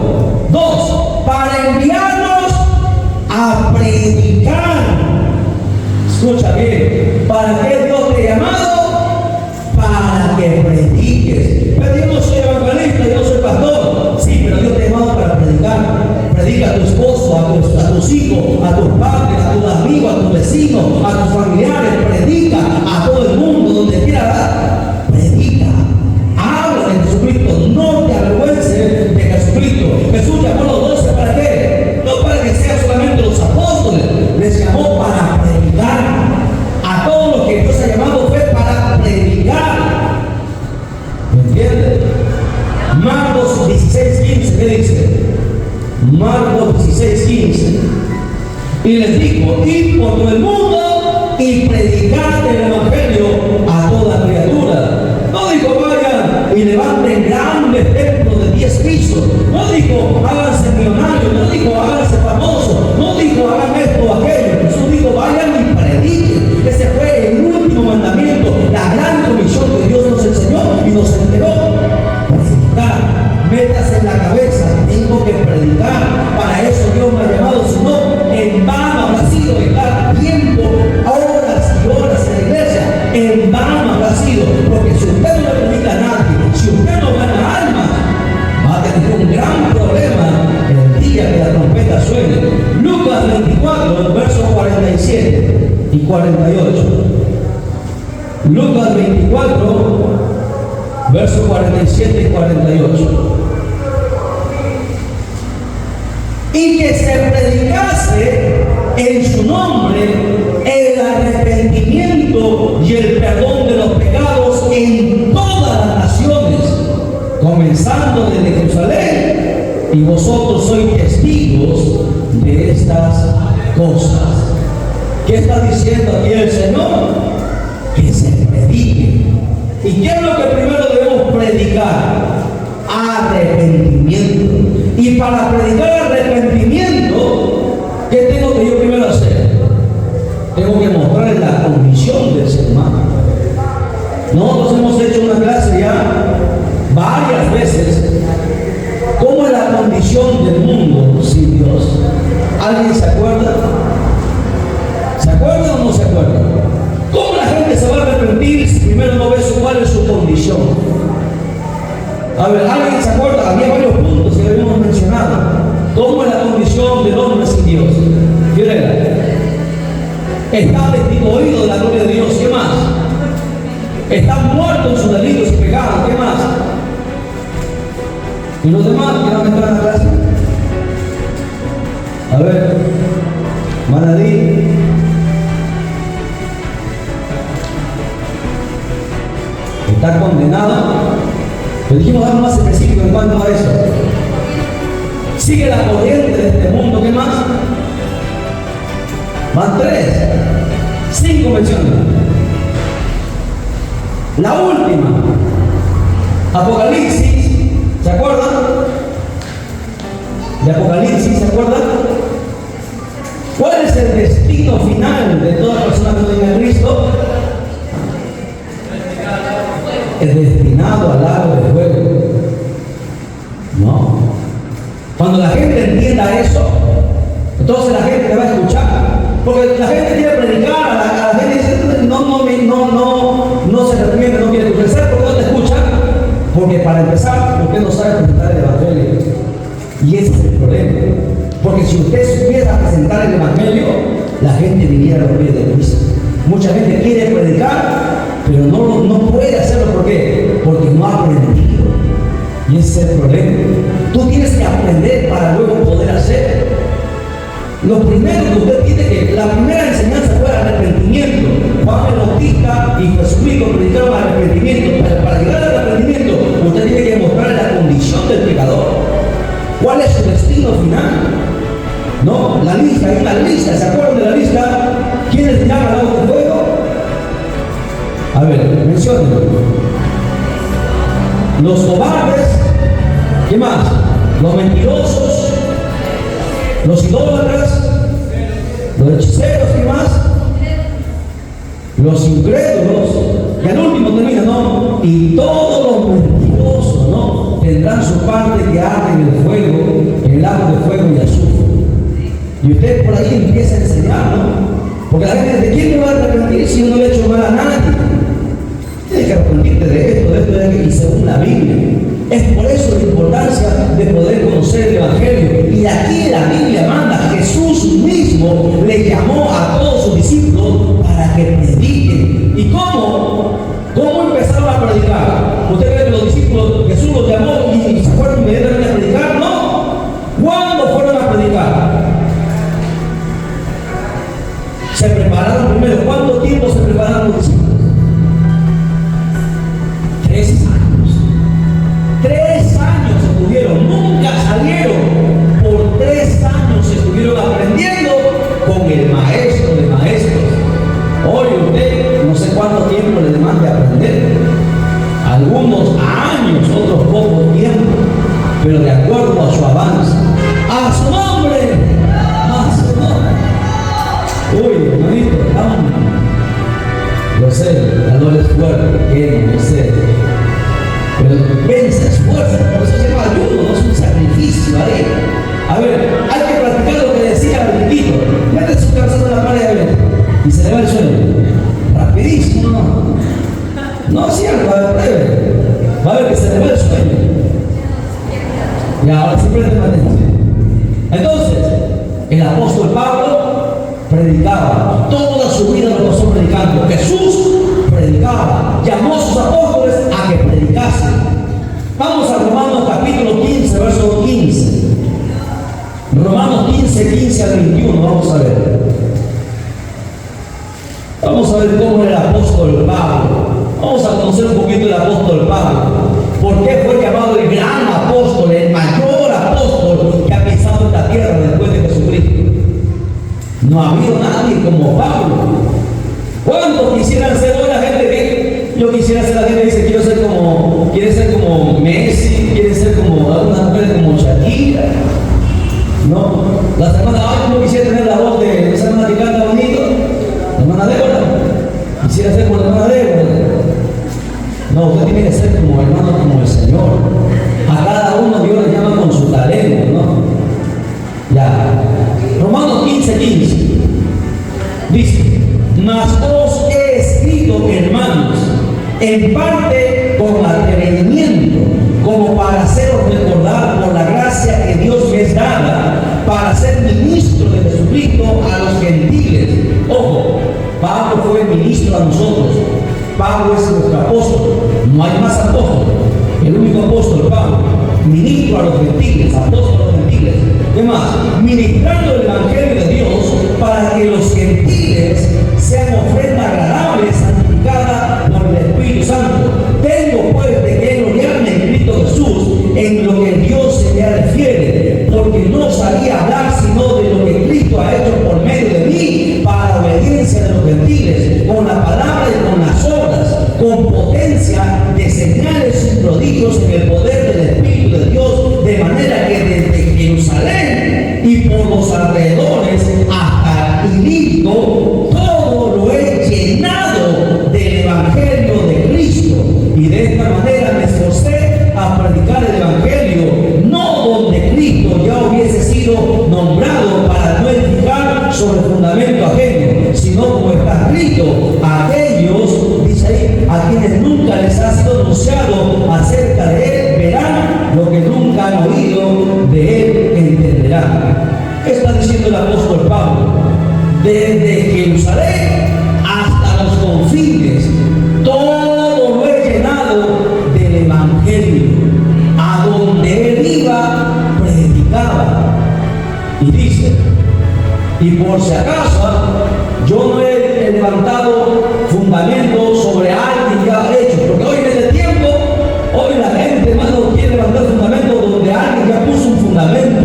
2, para enviarlos a predicar. Escucha bien, ¿para qué Dios te ha llamado? Para que prediques. Pero yo no soy evangelista, yo no soy pastor. Sí, pero Dios te ha llamado para predicar. Predica a tu esposo, a tus hijos, a tus padres, a tus amigos, a tus vecinos, a tus familiares. Predica a todo el mundo, donde quiera dar. Predica. Habla de Jesucristo. No te avergüences de Jesucristo. Jesús llamó a los 12 ¿para qué? No para que sean solamente los apóstoles. Les llamó para predicar. A todos los que Dios ha llamado fue para predicar. ¿Me entiendes? Marcos 16:15, ¿qué dice? Marcos 16:15. Y les dijo, id por todo el mundo y predicad el Evangelio a toda criatura. No dijo, vayan y levanten grandes templos de 10 pisos. No dijo, háganse millonarios. No dijo, háganse famosos. No dijo, hagan esto o aquello. Jesús dijo, y 48. Lucas 24, versos 47 y 48. Y que se predicase en su nombre el arrepentimiento y el perdón de los pecados en todas las naciones, comenzando desde Jerusalén, y vosotros sois testigos de estas cosas. ¿Qué está diciendo aquí el Señor? Que se predique. ¿Y qué es lo que primero debemos predicar? Arrepentimiento. Y para predicar arrepentimiento, ¿qué tengo que yo primero hacer? Tengo que mostrar la condición del ser humano. Nosotros hemos hecho una clase ya varias veces. ¿Cómo es la condición del mundo sin Dios? ¿Alguien se acuerda? ¿Se acuerda o no se acuerda? ¿Cómo la gente se va a arrepentir si primero no ve cuál es su condición? A ver, ¿alguien se acuerda? Había varios puntos que habíamos mencionado. ¿Cómo es la condición del hombre sin Dios? ¿Qué era? Está destituido de la gloria de Dios. ¿Qué más? Está muerto en sus delitos y pecados. ¿Qué más? ¿Y los demás que van a entrar en la clase? A ver, Manadí. Está condenado. Pero dijimos algo más específico en cuanto a eso. Sigue la corriente de este mundo. ¿Qué más? Van 3, 5 menciones. La última, Apocalipsis. ¿Se acuerdan? De Apocalipsis, ¿se acuerdan? ¿Cuál es el destino final de toda persona que no tiene a Cristo? Es destinado al lago de fuego. No. Cuando la gente entienda eso, entonces la gente te va a escuchar. Porque la gente quiere predicar, a la gente dice, no se arrepiente, no quiere escuchar. ¿Por qué no te escucha? Porque para empezar, usted no sabe presentar el Evangelio. Y ese es el problema. Porque si usted supiera presentar el Evangelio, la gente viniera a los pies de Cristo. Mucha gente quiere predicar, pero no puede hacerlo. ¿Por qué? Porque no ha aprendido. Y ese es el problema. Tú tienes que aprender para luego poder hacer. Lo primero que usted tiene que, la primera enseñanza fue el arrepentimiento. Juan el Bautista y Jesucristo predicaron arrepentimiento. Pero para llegar al arrepentimiento, usted tiene que mostrar la condición del pecador. ¿Cuál es su destino final? No, la lista, hay una lista. ¿Se acuerdan de la lista? ¿Quiénes llaman al lago de fuego? A ver, menciónenlo. Los cobardes. ¿Qué más? Los mentirosos. Los idólatras, los hechiceros, ¿qué más? Los incrédulos, y al último termina, ¿no? Y todos los mentirosos, ¿no? Tendrán su parte que arde en el fuego, en el lago de fuego y azufre. Y usted por ahí empieza a enseñar, ¿no? Porque la gente dice, ¿quién me va a arrepentir si yo no le he hecho mal a nadie? Tienes que arrepentirte de esto, de aquello, y según la Biblia. Es por eso la importancia de poder conocer el Evangelio. Y aquí la Biblia manda, Jesús mismo le llamó a todos sus discípulos para que prediquen. ¿Y cómo? ¿Cómo empezaron a predicar? ¿Usted cree que los discípulos, Jesús los llamó y se fueron inmediatamente a predicar? No. ¿Cuándo fueron a predicar? Se prepararon primero. ¿Cuánto tiempo se prepararon los discípulos? 3 años. 3 años estuvieron, nunca salieron. Por 3 años estuvieron aprendiendo con el maestro de maestros. Hoy usted, no sé cuánto tiempo le demande aprender. Algunos años, otros poco tiempo. Pero de acuerdo a su avance. ¡A su nombre! ¡A su nombre! Uy, hermanito, vamos. Yo sé, el dolor es fuerte, yo sé. Pero vence, esfuerza, por eso se llama ayuno, no es un sacrificio ahí. A ver, hay que practicar lo que decía el riquito. Mete su cabeza en la pared, a ver, y se le va el sueño. Rapidísimo, ¿no? No, sí, va a ver, va a ver que se le va el sueño. Y ahora sí prende la atención. Entonces, el apóstol Pablo predicaba. Toda su vida lo pasó predicando. Jesús predicaba. Llamó a sus apóstoles a que predicasen. Vamos a Romanos capítulo 15, verso 15. Romanos 15, 15 al 21. Vamos a ver. Vamos a ver cómo era el apóstol Pablo. Vamos a conocer un poquito el apóstol Pablo. ¿Por qué fue llamado el gran apóstol, el mayor apóstol que ha pisado esta tierra después de Jesucristo? No ha habido nadie como Pablo. ¿Cuántos quisieran ser hoy la gente que yo quisiera ser? La gente que dice quiere ser como Messi, quiere ser como algunas mujeres como Shakira, ¿no? Las hermanas, yo quisiera tener la voz de esa hermana que canta bonito, la hermana Débora. Quisiera ser como la hermana Débora. No, usted tiene que ser como hermano, como el Señor. A cada uno Dios le llama con su talento, ¿no? Ya. Romanos 15, 15. Dice: mas os he escrito, hermanos, en parte con atrevimiento, como para haceros recordar por la gracia que Dios me es dada, para ser ministro de Jesucristo a los gentiles. Ojo, Pablo fue ministro a nosotros. Pablo es nuestro apóstol. No hay más apóstol. El único apóstol, Pablo. Ministro a los gentiles, apóstol a los gentiles. ¿Qué más? Ministrando el evangelio de Dios para que los gentiles sean ofrenda agradable, santificada por el Espíritu Santo. Tengo pues de que gloriarme en Cristo Jesús en lo que Dios se me refiere, porque no sabía hablar sino de lo que Cristo ha hecho por medio de mí para obediencia de los gentiles, con la palabra y con las obras, con potencia de señales y prodigios en el poder del Espíritu de Dios, de manera que desde Jerusalén y por los alrededores hasta Ilírico todo lo he llenado del Evangelio de Cristo, y de esta manera me esforcé a predicar el Evangelio, no donde Cristo ya hubiese sido nombrado para no edificar sobre fundamento ajeno, sino como está escrito: aquellos, dice ahí, a quienes nunca les ha sido anunciado acerca de él, verán lo que nunca han oído de él, entenderán. ¿Qué está diciendo el apóstol Pablo? Desde Jerusalén hasta los confines, todo lo he llenado del Evangelio. A donde él iba, predicaba. Y dice: y por si acaso, yo no he levantado fundamentos sobre alguien que ha hecho, porque hoy en este tiempo, hoy la gente, hermano, quiere levantar fundamentos donde alguien ya puso un fundamento.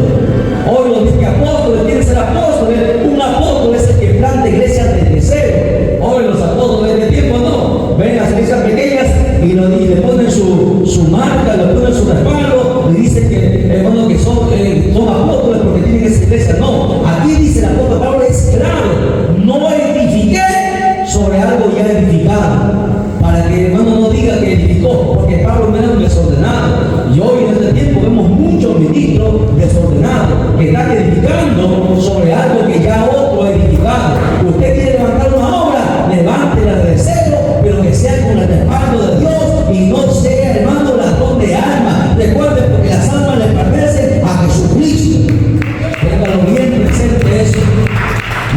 Hoy los que apóstoles quieren ser apóstoles. Un apóstol es el que planta iglesias desde cero. Hoy los apóstoles de este tiempo no. Ven las iglesias pequeñas y le ponen su marca, le ponen su respaldo, y dicen que, hermano, que son apóstoles porque tienen esa iglesia. No, aquí dice el apóstol Pablo, es claro: no edifiqué sobre algo ya edificado, para que, hermano, no diga que edificó, porque Pablo no era un desordenado. Y hoy en este tiempo vemos muchos ministros desordenados que están edificando sobre algo que ya otro ha edificado. Usted quiere levantar una obra, levántela de cero, pero que sea con el respaldo de Dios y no sea, hermano, ladrón de almas. Recuerden, porque las almas les pertenecen a Jesucristo. Téngalo bien presente eso.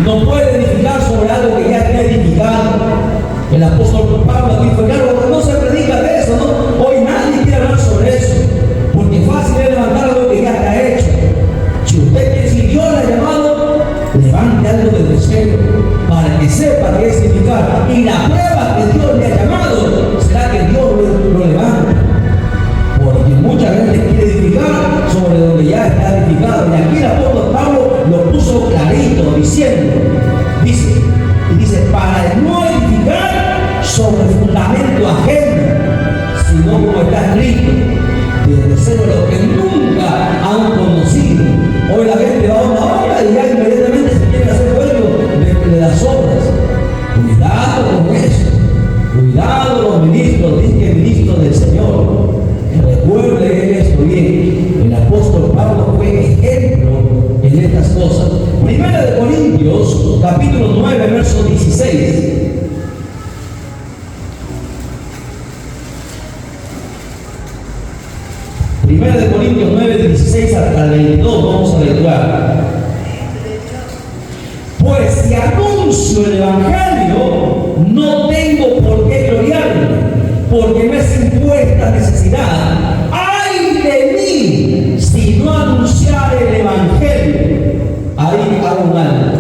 No puede edificar sobre algo que ya está edificado. El apóstol Pablo aquí fue claro, porque no se predica de eso, ¿no? Hoy nadie quiere hablar sobre eso, porque fácil es levantar algo que ya está hecho. Si usted quiere, si Dios le ha llamado, levante algo desde cero, para que sepa que es edificar. Y la prueba que Dios le ha llamado será que Dios lo levante. Porque mucha gente quiere edificar sobre donde ya está edificado. Y aquí el apóstol Pablo lo puso clarito, diciendo, dice, para no edificar sobre fundamento ajeno, sino como está escrito, desde cero los que nunca han conocido. Hoy la gente va a una obra y ya inmediatamente se quiere hacer dueño de las obras. Cuidado con eso. Cuidado los ministros, dice ministros del Señor. Recuerden esto bien. El apóstol Pablo fue ejemplo en estas cosas. Primera de Corintios, capítulo 9, verso 16. Primera de Corintios 9, 16 al 22, vamos a lecturar. Pues si anuncio el Evangelio, no tengo por qué gloriarme, porque me es impuesta necesidad. ¡Ay de mí si no anunciar el Evangelio! Ahí hago un alto.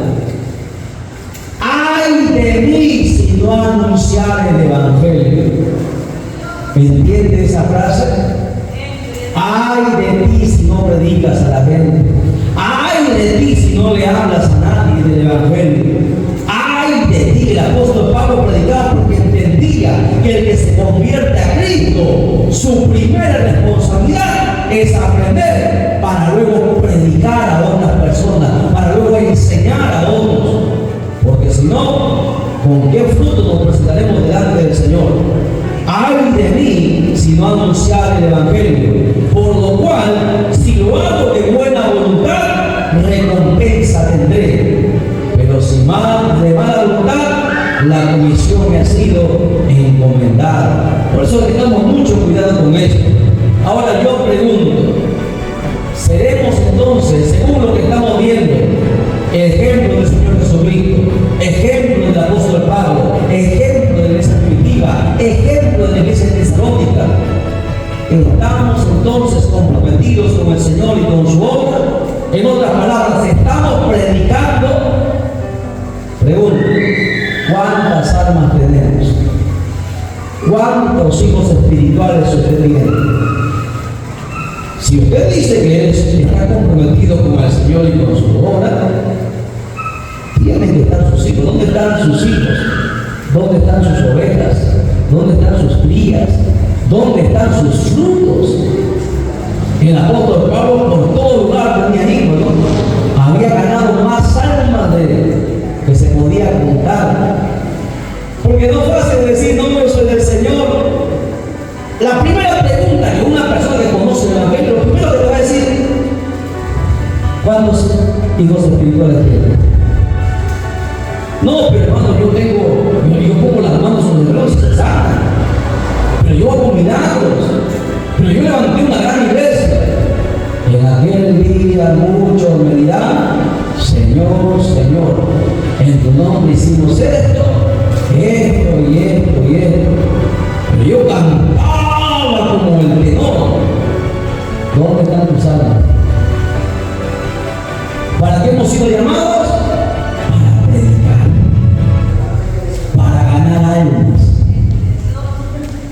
¡Ay de mí si no anunciar el Evangelio! ¿Entiende esa frase? ¡Ay de ti si no predicas a la gente! ¡Ay de ti si no le hablas a nadie del Evangelio! ¡Ay de ti! El apóstol Pablo predicaba porque entendía que el que se convierte a Cristo, su primera responsabilidad es aprender para luego predicar a otras personas, para luego enseñar a otros. Porque si no, ¿con qué fruto nos presentaremos delante del Señor? ¡Ay de mí si no anunciar el Evangelio! Por lo cual, si lo hago de buena voluntad, recompensa tendré. Pero si de mala voluntad, la comisión me ha sido encomendada. Por eso tengamos mucho cuidado con esto. Ahora yo pregunto, ¿seremos entonces, según lo que estamos viendo, ejemplo del Señor Jesucristo, ejemplo del apóstol Pablo, ejemplo de la iglesia primitiva, ejemplo de la iglesia tesalónica? ¿Estamos entonces comprometidos con el Señor y con su obra? En otras palabras, ¿estamos predicando? Pregunto, ¿cuántas almas tenemos? ¿Cuántos hijos espirituales usted tiene? Si usted dice que está comprometido con el Señor y con su obra, tienen que estar sus hijos. ¿Dónde están sus hijos? ¿Dónde están sus ovejas? ¿Dónde están sus crías? ¿Dónde están sus frutos? El apóstol Pablo por todo lugar tenía hijos, ¿no? Había ganado más almas que se podía contar. Porque no es fácil decir, no, yo soy del Señor. La primera pregunta que una persona que conoce el Evangelio, lo primero que te va a decir, ¿cuántos hijos espirituales tienes? No, pero hermano, yo pongo las manos sobre el reloj y se sana. Pero yo hago milagros. Pero yo levanté una gran iglesia. En aquel día muchos me dirán, Señor, Señor, en tu nombre hicimos esto y esto. Pero yo cantaba como el tenor. ¿Dónde están tus almas? ¿Para qué hemos sido llamados? Para predicar, para ganar almas.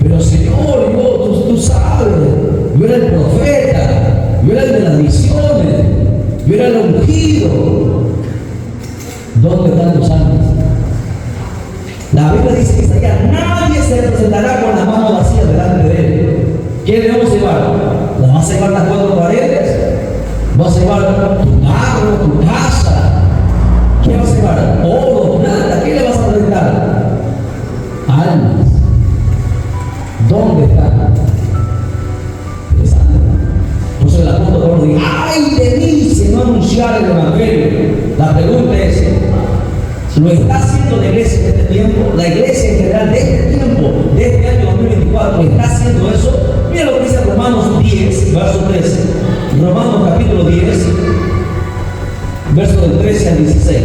Pero Señor, tú sabes, yo era el profeta, yo era el de las visiones, yo era el ungido. ¿Dónde están tus almas? La Biblia dice que Isaías, nadie se presentará con las manos vacías delante de él. ¿Qué debemos llevar? ¿Las vas a llevar las cuatro paredes? ¿Vas a llevar tu carro, tu casa? ¿Qué vas a llevar? Oro, plata, ¿qué le vas a presentar? Almas. ¿Dónde están? Entonces el apóstol Pablo dice, ¡ay de mí si no anunciar el Evangelio! La pregunta es, ¿lo está haciendo la iglesia en este tiempo? La iglesia en general de este tiempo, de este año 2024, ¿está haciendo eso? Mira lo que dice Romanos 10, verso 13. Romanos capítulo 10, verso del 13 al 16.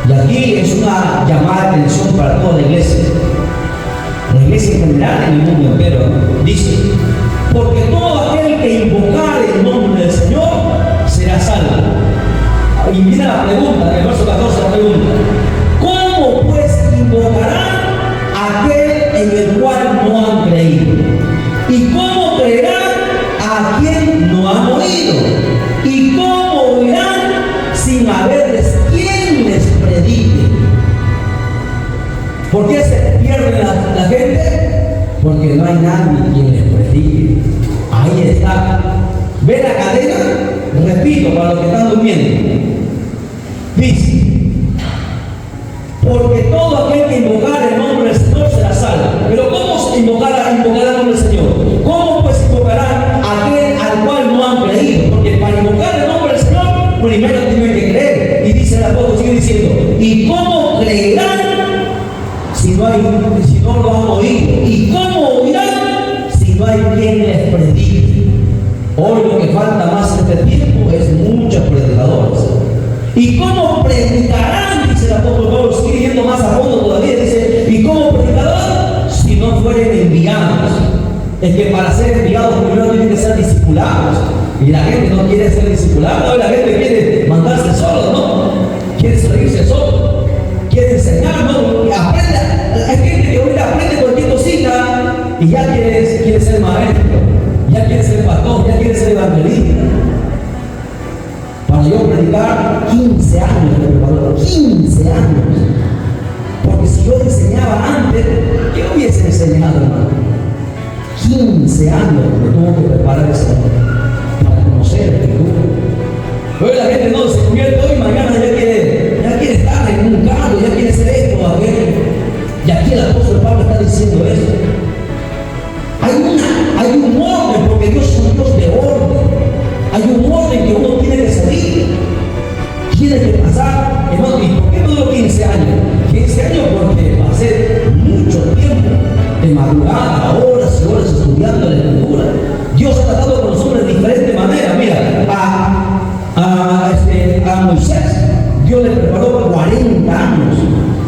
Y aquí es una llamada de atención para toda la iglesia en general en el mundo entero. Dice, porque todo aquel que invocare el nombre del Señor será salvo. Y mira la pregunta, en el verso 14 la pregunta, ¿cómo pues invocarán a aquel en el cual no han creído? ¿Y cómo creerán a quien no han oído? ¿Y cómo oirán sin haberles quien les predique? ¿Por qué se pierde la gente? Porque no hay nadie quien les predique. Ahí está. ¿Ve la cadena? Repito, para los que están durmiendo. Dice, porque todo aquel que invocar el nombre del Señor será salvo. Pero ¿cómo se invocará el nombre del Señor? ¿Cómo pues invocará a aquel al cual no han creído? Porque para invocar el nombre del Señor, primero tienen que creer. Y dice el apóstol, sigue diciendo, ¿y cómo creerán si no lo han oído? ¿Y cómo oirán si no hay quien les predique? Hoy lo que falta más en este tiempo es muchos predicadores. ¿Y cómo predicarán? Dice el apóstol Pablo, sigue yendo más a fondo todavía, dice, ¿y cómo predicarán si no fueren enviados? Es que para ser enviados primero tienen que ser discipulados. Y la gente no quiere ser discipulada, no, la gente quiere mandarse solo, ¿no? Quiere salirse solo, quiere enseñar, ¿no? Aprende. Hay gente que ahorita aprende cualquier cosita y ya quiere ser maestro, ya quiere ser pastor, ya quiere ser evangelista. Para yo predicar, 15 años me preparó, 15 años. Porque si yo enseñaba antes, ¿qué hubiese enseñado, hermano? 15 años me tuvo que preparar ese para conocer la escritura. Hoy la gente no se convierte hoy, mañana ya quiere estar en un cargo, ya quiere ser esto o aquello. Y aquí el apóstol Pablo está diciendo eso. Hay un orden, porque Dios es un Dios de orden. Hay un orden que uno tiene que seguir. Tiene que pasar. ¿Y por qué no duró 15 años? 15 años porque va a ser mucho tiempo de madrugada, horas y horas estudiando la escritura. Dios ha tratado con los hombres de diferente manera. Mira, a Moisés, Dios le preparó 40 años.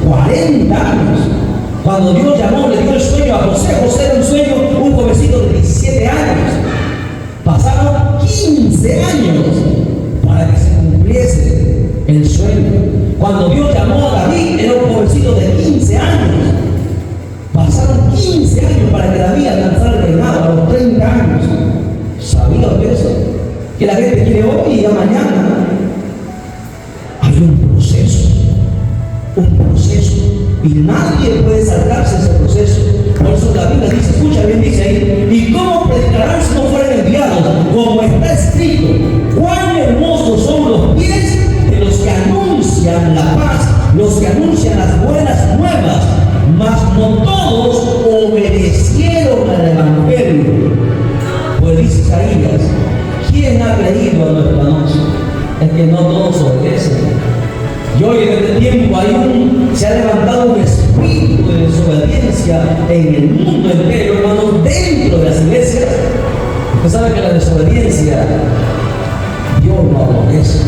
40 años. Cuando Dios llamó, le dio el sueño a José. José era un sueño, un jovencito de 17 años. Pasaron 15 años para que se cumpliese el sueño. Cuando Dios llamó a David, era un jovencito de 15 años. Pasaron 15 años para que David alcanzara el reinado a los 30 años. ¿Sabía usted eso? Que la gente quiere hoy y ya mañana. Hay un proceso. Y nadie puede saltarse ese proceso. Por eso la Biblia dice, escucha bien, dice ahí, ¿y cómo predicarán si no fueren enviados? Como está escrito, cuán hermosos son los pies de los que anuncian la paz, los que anuncian las buenas nuevas, mas no todos obedecieron al evangelio. Pues dice Isaías, ¿quién ha creído a nuestro anuncio? Es que no todos obedecen. Y hoy en este tiempo se ha levantado un espíritu de desobediencia en el mundo entero, hermanos, dentro de las iglesias. Usted sabe que la desobediencia, Dios no aborrece.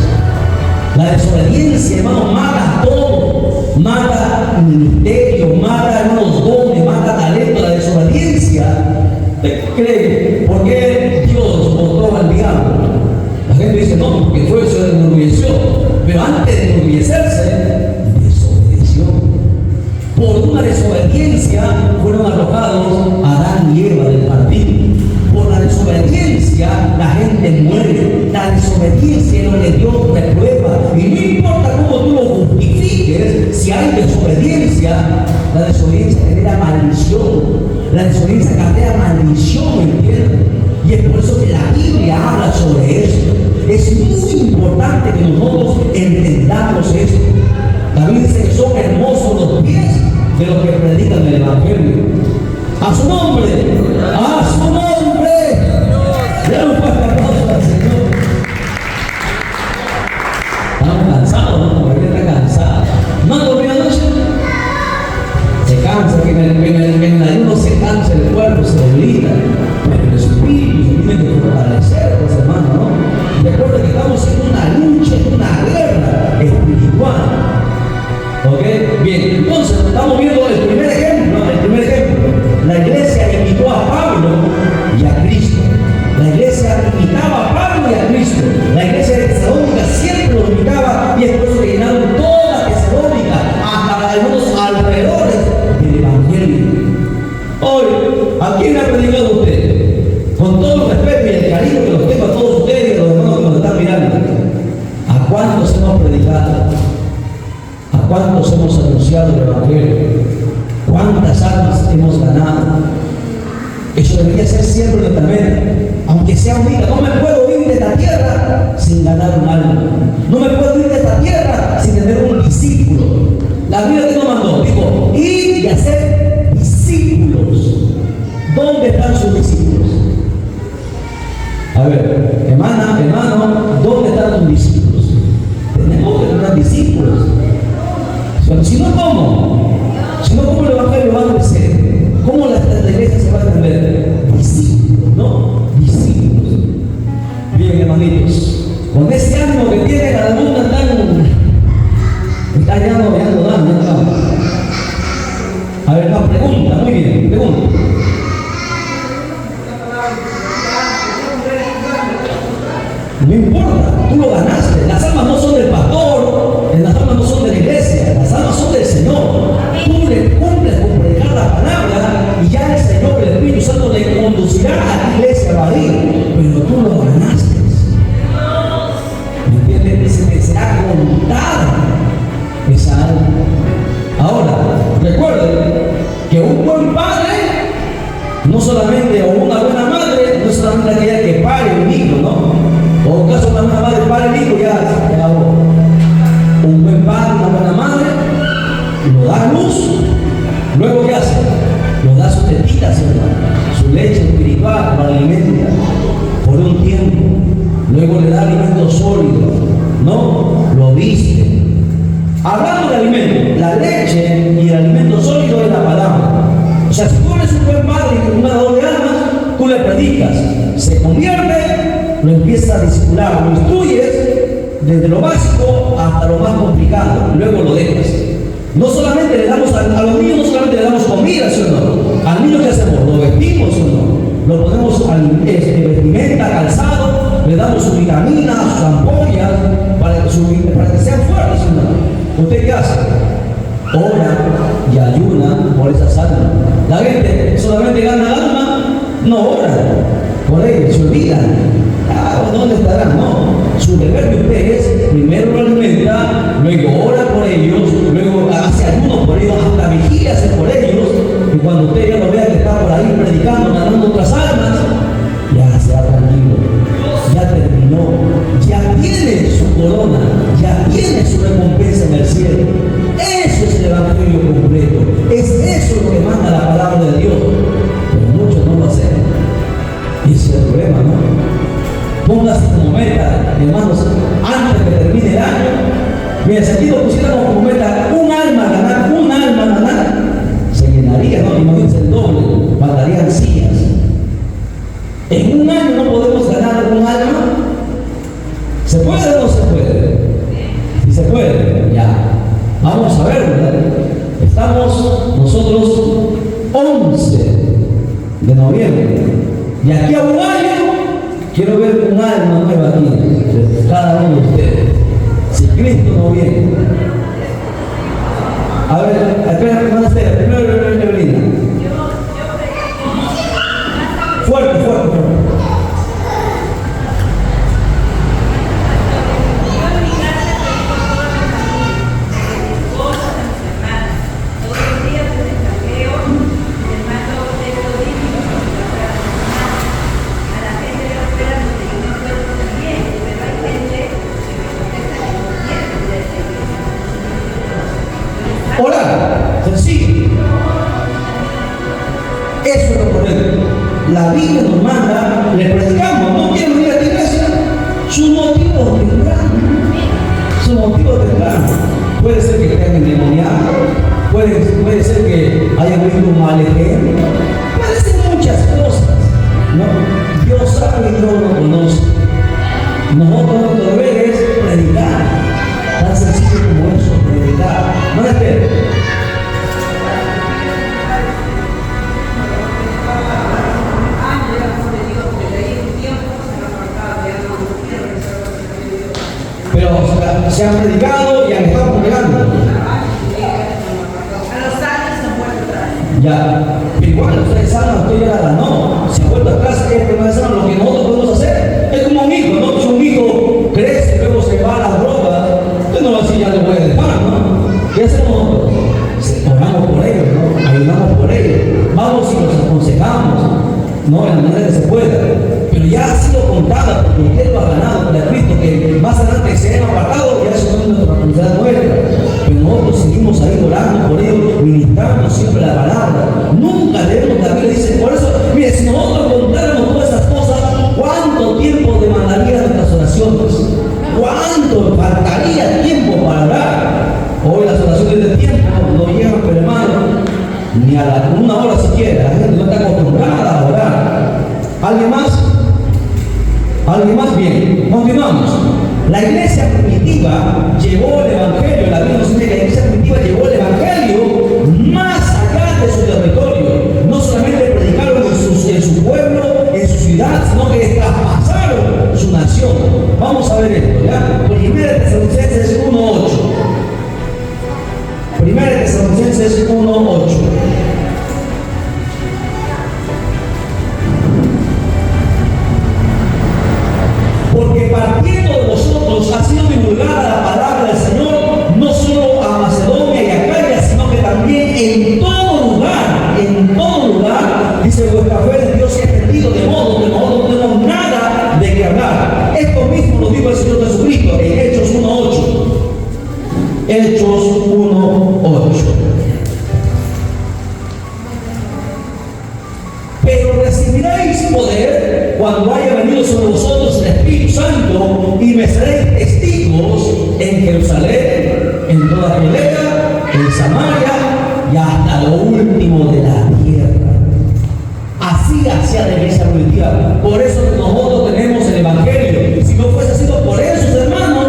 La desobediencia, hermano, mata todo. Mata ministerio, mata, hermanos, dones, mata talento. La desobediencia, ¿usted cree por qué Dios votó al diablo? La gente dice, no, porque fue eso, se enorgulleció. Pero antes de enorgullecerse, desobedeció. Por una desobediencia fueron arrojados Adán y Eva del jardín. Por la desobediencia la gente muere. La desobediencia es lo que Dios reprueba. Y no importa cómo tú lo justifiques, si hay desobediencia, la desobediencia genera maldición. La desobediencia genera maldición, ¿entiendes? Y es por eso que la Biblia habla sobre eso. Es muy importante que nosotros entendamos esto. La Biblia dice que son hermosos los pies de los que predican el evangelio. ¡A su nombre! ¡A su nombre! Ya no puede aplauso al Señor. Estamos cansados, ¿no? Porque está cansado. ¿No han dormido anoche? Se cansa, que en el ayuno se cansa el cuerpo, se debilita. Pero el espíritu se tiene que fortalecer, pues, hermano, ¿no? Recuerda que estamos en una lucha, en una guerra espiritual. ¿Ok? Bien, entonces estamos viendo el primer ejemplo. La iglesia imitó a Pablo y a Cristo. La iglesia imitaba a Pablo y a Cristo. La iglesia de Tesalónica siempre lo imitaba, y es por eso que llenaron toda Tesalónica, hasta algunos alrededores del evangelio. Hoy, ¿a quién ha predicado usted? Con todo el respeto y el cariño que los tengo a todos ustedes y a los hermanos que nos están mirando, ¿a cuántos hemos predicado? ¿A cuántos hemos anunciado el evangelio? ¿Cuántas almas hemos ganado? Eso debería ser siempre nuestra meta, aunque sea un día. No me puedo ir de esta tierra sin ganar un alma. No me puedo ir de esta tierra sin tener un discípulo. La Biblia que nos mandó, dijo, ir y hacer discípulos. ¿Dónde están sus discípulos? A ver, hermano, ¿dónde están tus discípulos? Tenemos que tener discípulos. Si no, ¿cómo? Si no, ¿cómo el evangelio va a crecer? ¿Cómo la iglesia se va a extender? Discípulos, ¿no? Discípulos. Bien, hermanitos, con este ¿Dónde vamos? A ver, no, pregunta, muy bien, pregunta. No importa, tú lo ganaste. Las almas no son del pastor, las almas no son de la iglesia, las almas son del Señor. Tú le cumples con predicar la palabra y ya el Señor, el Espíritu Santo, le conducirá a la iglesia a ir, pero tú lo ganaste. ¿Me entiendes? Se te será contada esa alma. Ahora, recuerden que un buen padre, no solamente, o una buena madre, no solamente aquella que pare un hijo, ¿no? O en caso de una buena madre pare el hijo, ya acabó. Un buen padre, una buena madre, lo da a luz. Luego, ¿qué hace? Lo da sus tetitas, su leche espiritual para alimentar por un tiempo. Luego le da alimento sólido, ¿no? Lo viste. Hablando de alimento, la leche y el alimento sólido es la palabra. O sea, si tú eres un buen padre y un dador de almas, tú le predicas, se convierte, lo empiezas a discipular, lo instruyes desde lo básico hasta lo más complicado, luego lo dejas. No solamente le damos a los niños, no solamente le damos comida, ¿sí o no? Al niño, ¿qué hacemos? Lo vestimos, ¿sí o no? Lo ponemos vestimenta, calzado, le damos sus vitaminas, sus ampollas, para que sean fuertes, ¿sí o no? ¿Usted qué hace? Ora y ayuna por esas almas. La gente solamente gana alma, no ora por ellos, se olvidan. ¿Dónde estarán? No. Su deber de usted es primero lo alimenta, luego ora por ellos, luego hace ayuno por ellos, hasta vigilia hace por ellos, y cuando usted ya lo vea que está por ahí predicando, ganando otras almas, ya se ha tranquilo, ya terminó, ya tiene su corona, ya tiene su recompensa en el cielo. Eso es el evangelio completo, es eso lo que manda la palabra de Dios, pero muchos no lo hacen. Y ese es el problema, ¿no? Póngase como meta, hermanos, antes de que termine el año. Mira, si aquí lo pusiéramos como meta un alma ganar, se llenaría, ¿no? Imagínense el doble, faltarían sillas. En un año no podemos ganar un alma. ¿Se puede o no se puede? Si se puede, ya. Vamos a ver, ¿verdad? Estamos nosotros 11 de noviembre. Y aquí a un año quiero ver un alma nueva aquí, de cada uno de ustedes. Si Cristo no viene. A ver, espera, hermana Estela, primero Evelina. Fuerte. Orar, sencillo. Eso es lo correcto. La Biblia nos manda, le predicamos, no quiero ir a la iglesia. Su motivo tendrán. Puede ser que estén endemoniados, puede ser que hayan visto un mal ejemplo, puede ser muchas cosas, ¿no? Dios sabe y Dios lo conoce. Nosotros nuestro deber es predicar, tan sencillo como eso, predicar. No espere. Pero se han predicado y han estado congregando. A los años se han vuelto atrás. Ya, pero igual ustedes saben, usted ya la ganó, se ha vuelto atrás, es permanecer lo que nosotros podemos hacer. Es como un hijo, ¿no? Si un hijo crece, luego se va a las drogas, usted no va a decir ya le voy a dejar, ¿no? ¿Qué hacemos nosotros? Oramos por ellos, ¿no? Ayudamos por ellos, vamos y los aconsejamos, ¿no? En la manera que se pueda. Pero ya ha sido contada porque usted lo ha ganado por Cristo, que más adelante se hayan apartado, ya eso no es nuestra responsabilidad nuestra. Pero nosotros seguimos ahí orando por ellos, ministrando siempre la palabra. Nunca leemos la Biblia, dice, por eso, mire, si nosotros contáramos todas esas cosas, ¿cuánto tiempo demandaría nuestras oraciones? ¿Cuánto faltaría tiempo para orar? Hoy las oraciones de tiempo no llegan, pero hermano, ni a una hora siquiera. La gente no está acostumbrada a orar. ¿Alguien más? ¿Alguien más? Bien, continuamos. La iglesia primitiva llevó el evangelio, la Biblia nos dice que la iglesia primitiva llevó el evangelio Primera de Tesalonicenses 1:8. Primera de Tesalonicenses 1:8. Porque partiendo de vosotros ha sido divulgada la palabra del Señor, no solo a Macedonia y a Acaya, sino que también en todo lugar, dice, vuestra fe en Dios se ha extendido, de modo que nosotros no tenemos nada de qué hablar. Esto mismo lo dijo el Señor Jesucristo en Hechos 1:8. Hechos 1:8. Pero recibiréis poder cuando haya venido sobre vosotros el Espíritu Santo, y me seréis testigos en Jerusalén, en toda Judea, en Samaria y hasta lo último de la tierra. Así hacía la iglesia primitiva. Por eso que nosotros tenemos el Evangelio. Si no fuese sido por esos hermanos,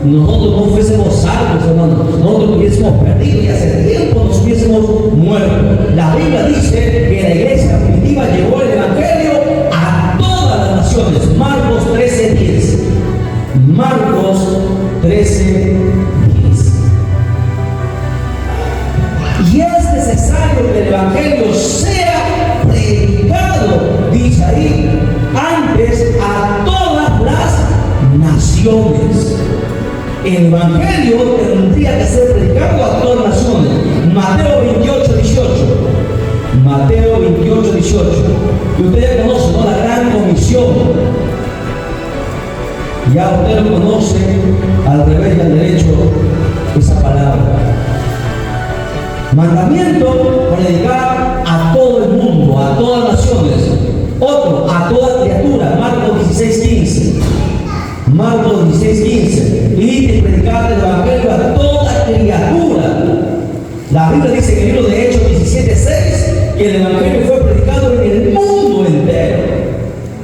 nosotros no fuésemos salvos, hermanos. Nosotros hubiésemos perdido y hace tiempo nos hubiésemos muerto. La Biblia dice que la iglesia primitiva llevó el Evangelio a todas las naciones. Marcos 13:10. Marcos 13:10. Y es necesario que el Evangelio sea predicado, dice ahí, antes a todas las naciones. El Evangelio tendría que ser predicado a todas las naciones. Mateo 28:18. Mateo 28:18. Que usted ya conoce, ¿no? La gran comisión. Ya usted lo conoce al revés y al derecho esa palabra. Mandamiento: predicar a todo el mundo, a todas las naciones. Otro: a toda criatura. Marcos 16:15. Marcos 16:15. Y predicar el Evangelio a toda criatura. La Biblia dice en el libro de Hechos 17:6 que el Evangelio fue predicado en el mundo entero.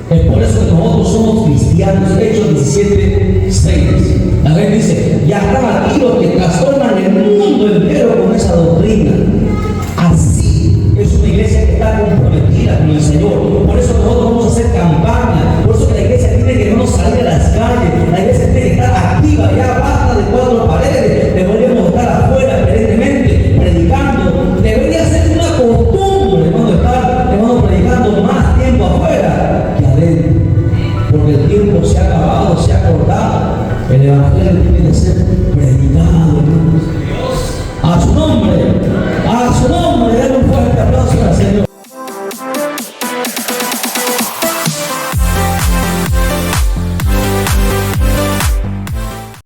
Es por eso que nosotros somos cristianos. Hechos 17:6. La Biblia dice: ya están aquí los que trastornan el mundo entero con esa doctrina. Así es una iglesia que está comprometida con el Señor. Por eso nosotros vamos a hacer campaña. Por eso que la iglesia tiene que no salir a las calles. La iglesia tiene que estar activa. Ya basta de cuatro paredes. Deberíamos estar afuera perennemente predicando. Debería ser una costumbre, hermano, estar, hermano, predicando más tiempo afuera que adentro. Porque el tiempo se ha acabado, se ha cortado. El Evangelio tiene que ser predicado, hermanos. A su nombre, a su nombre.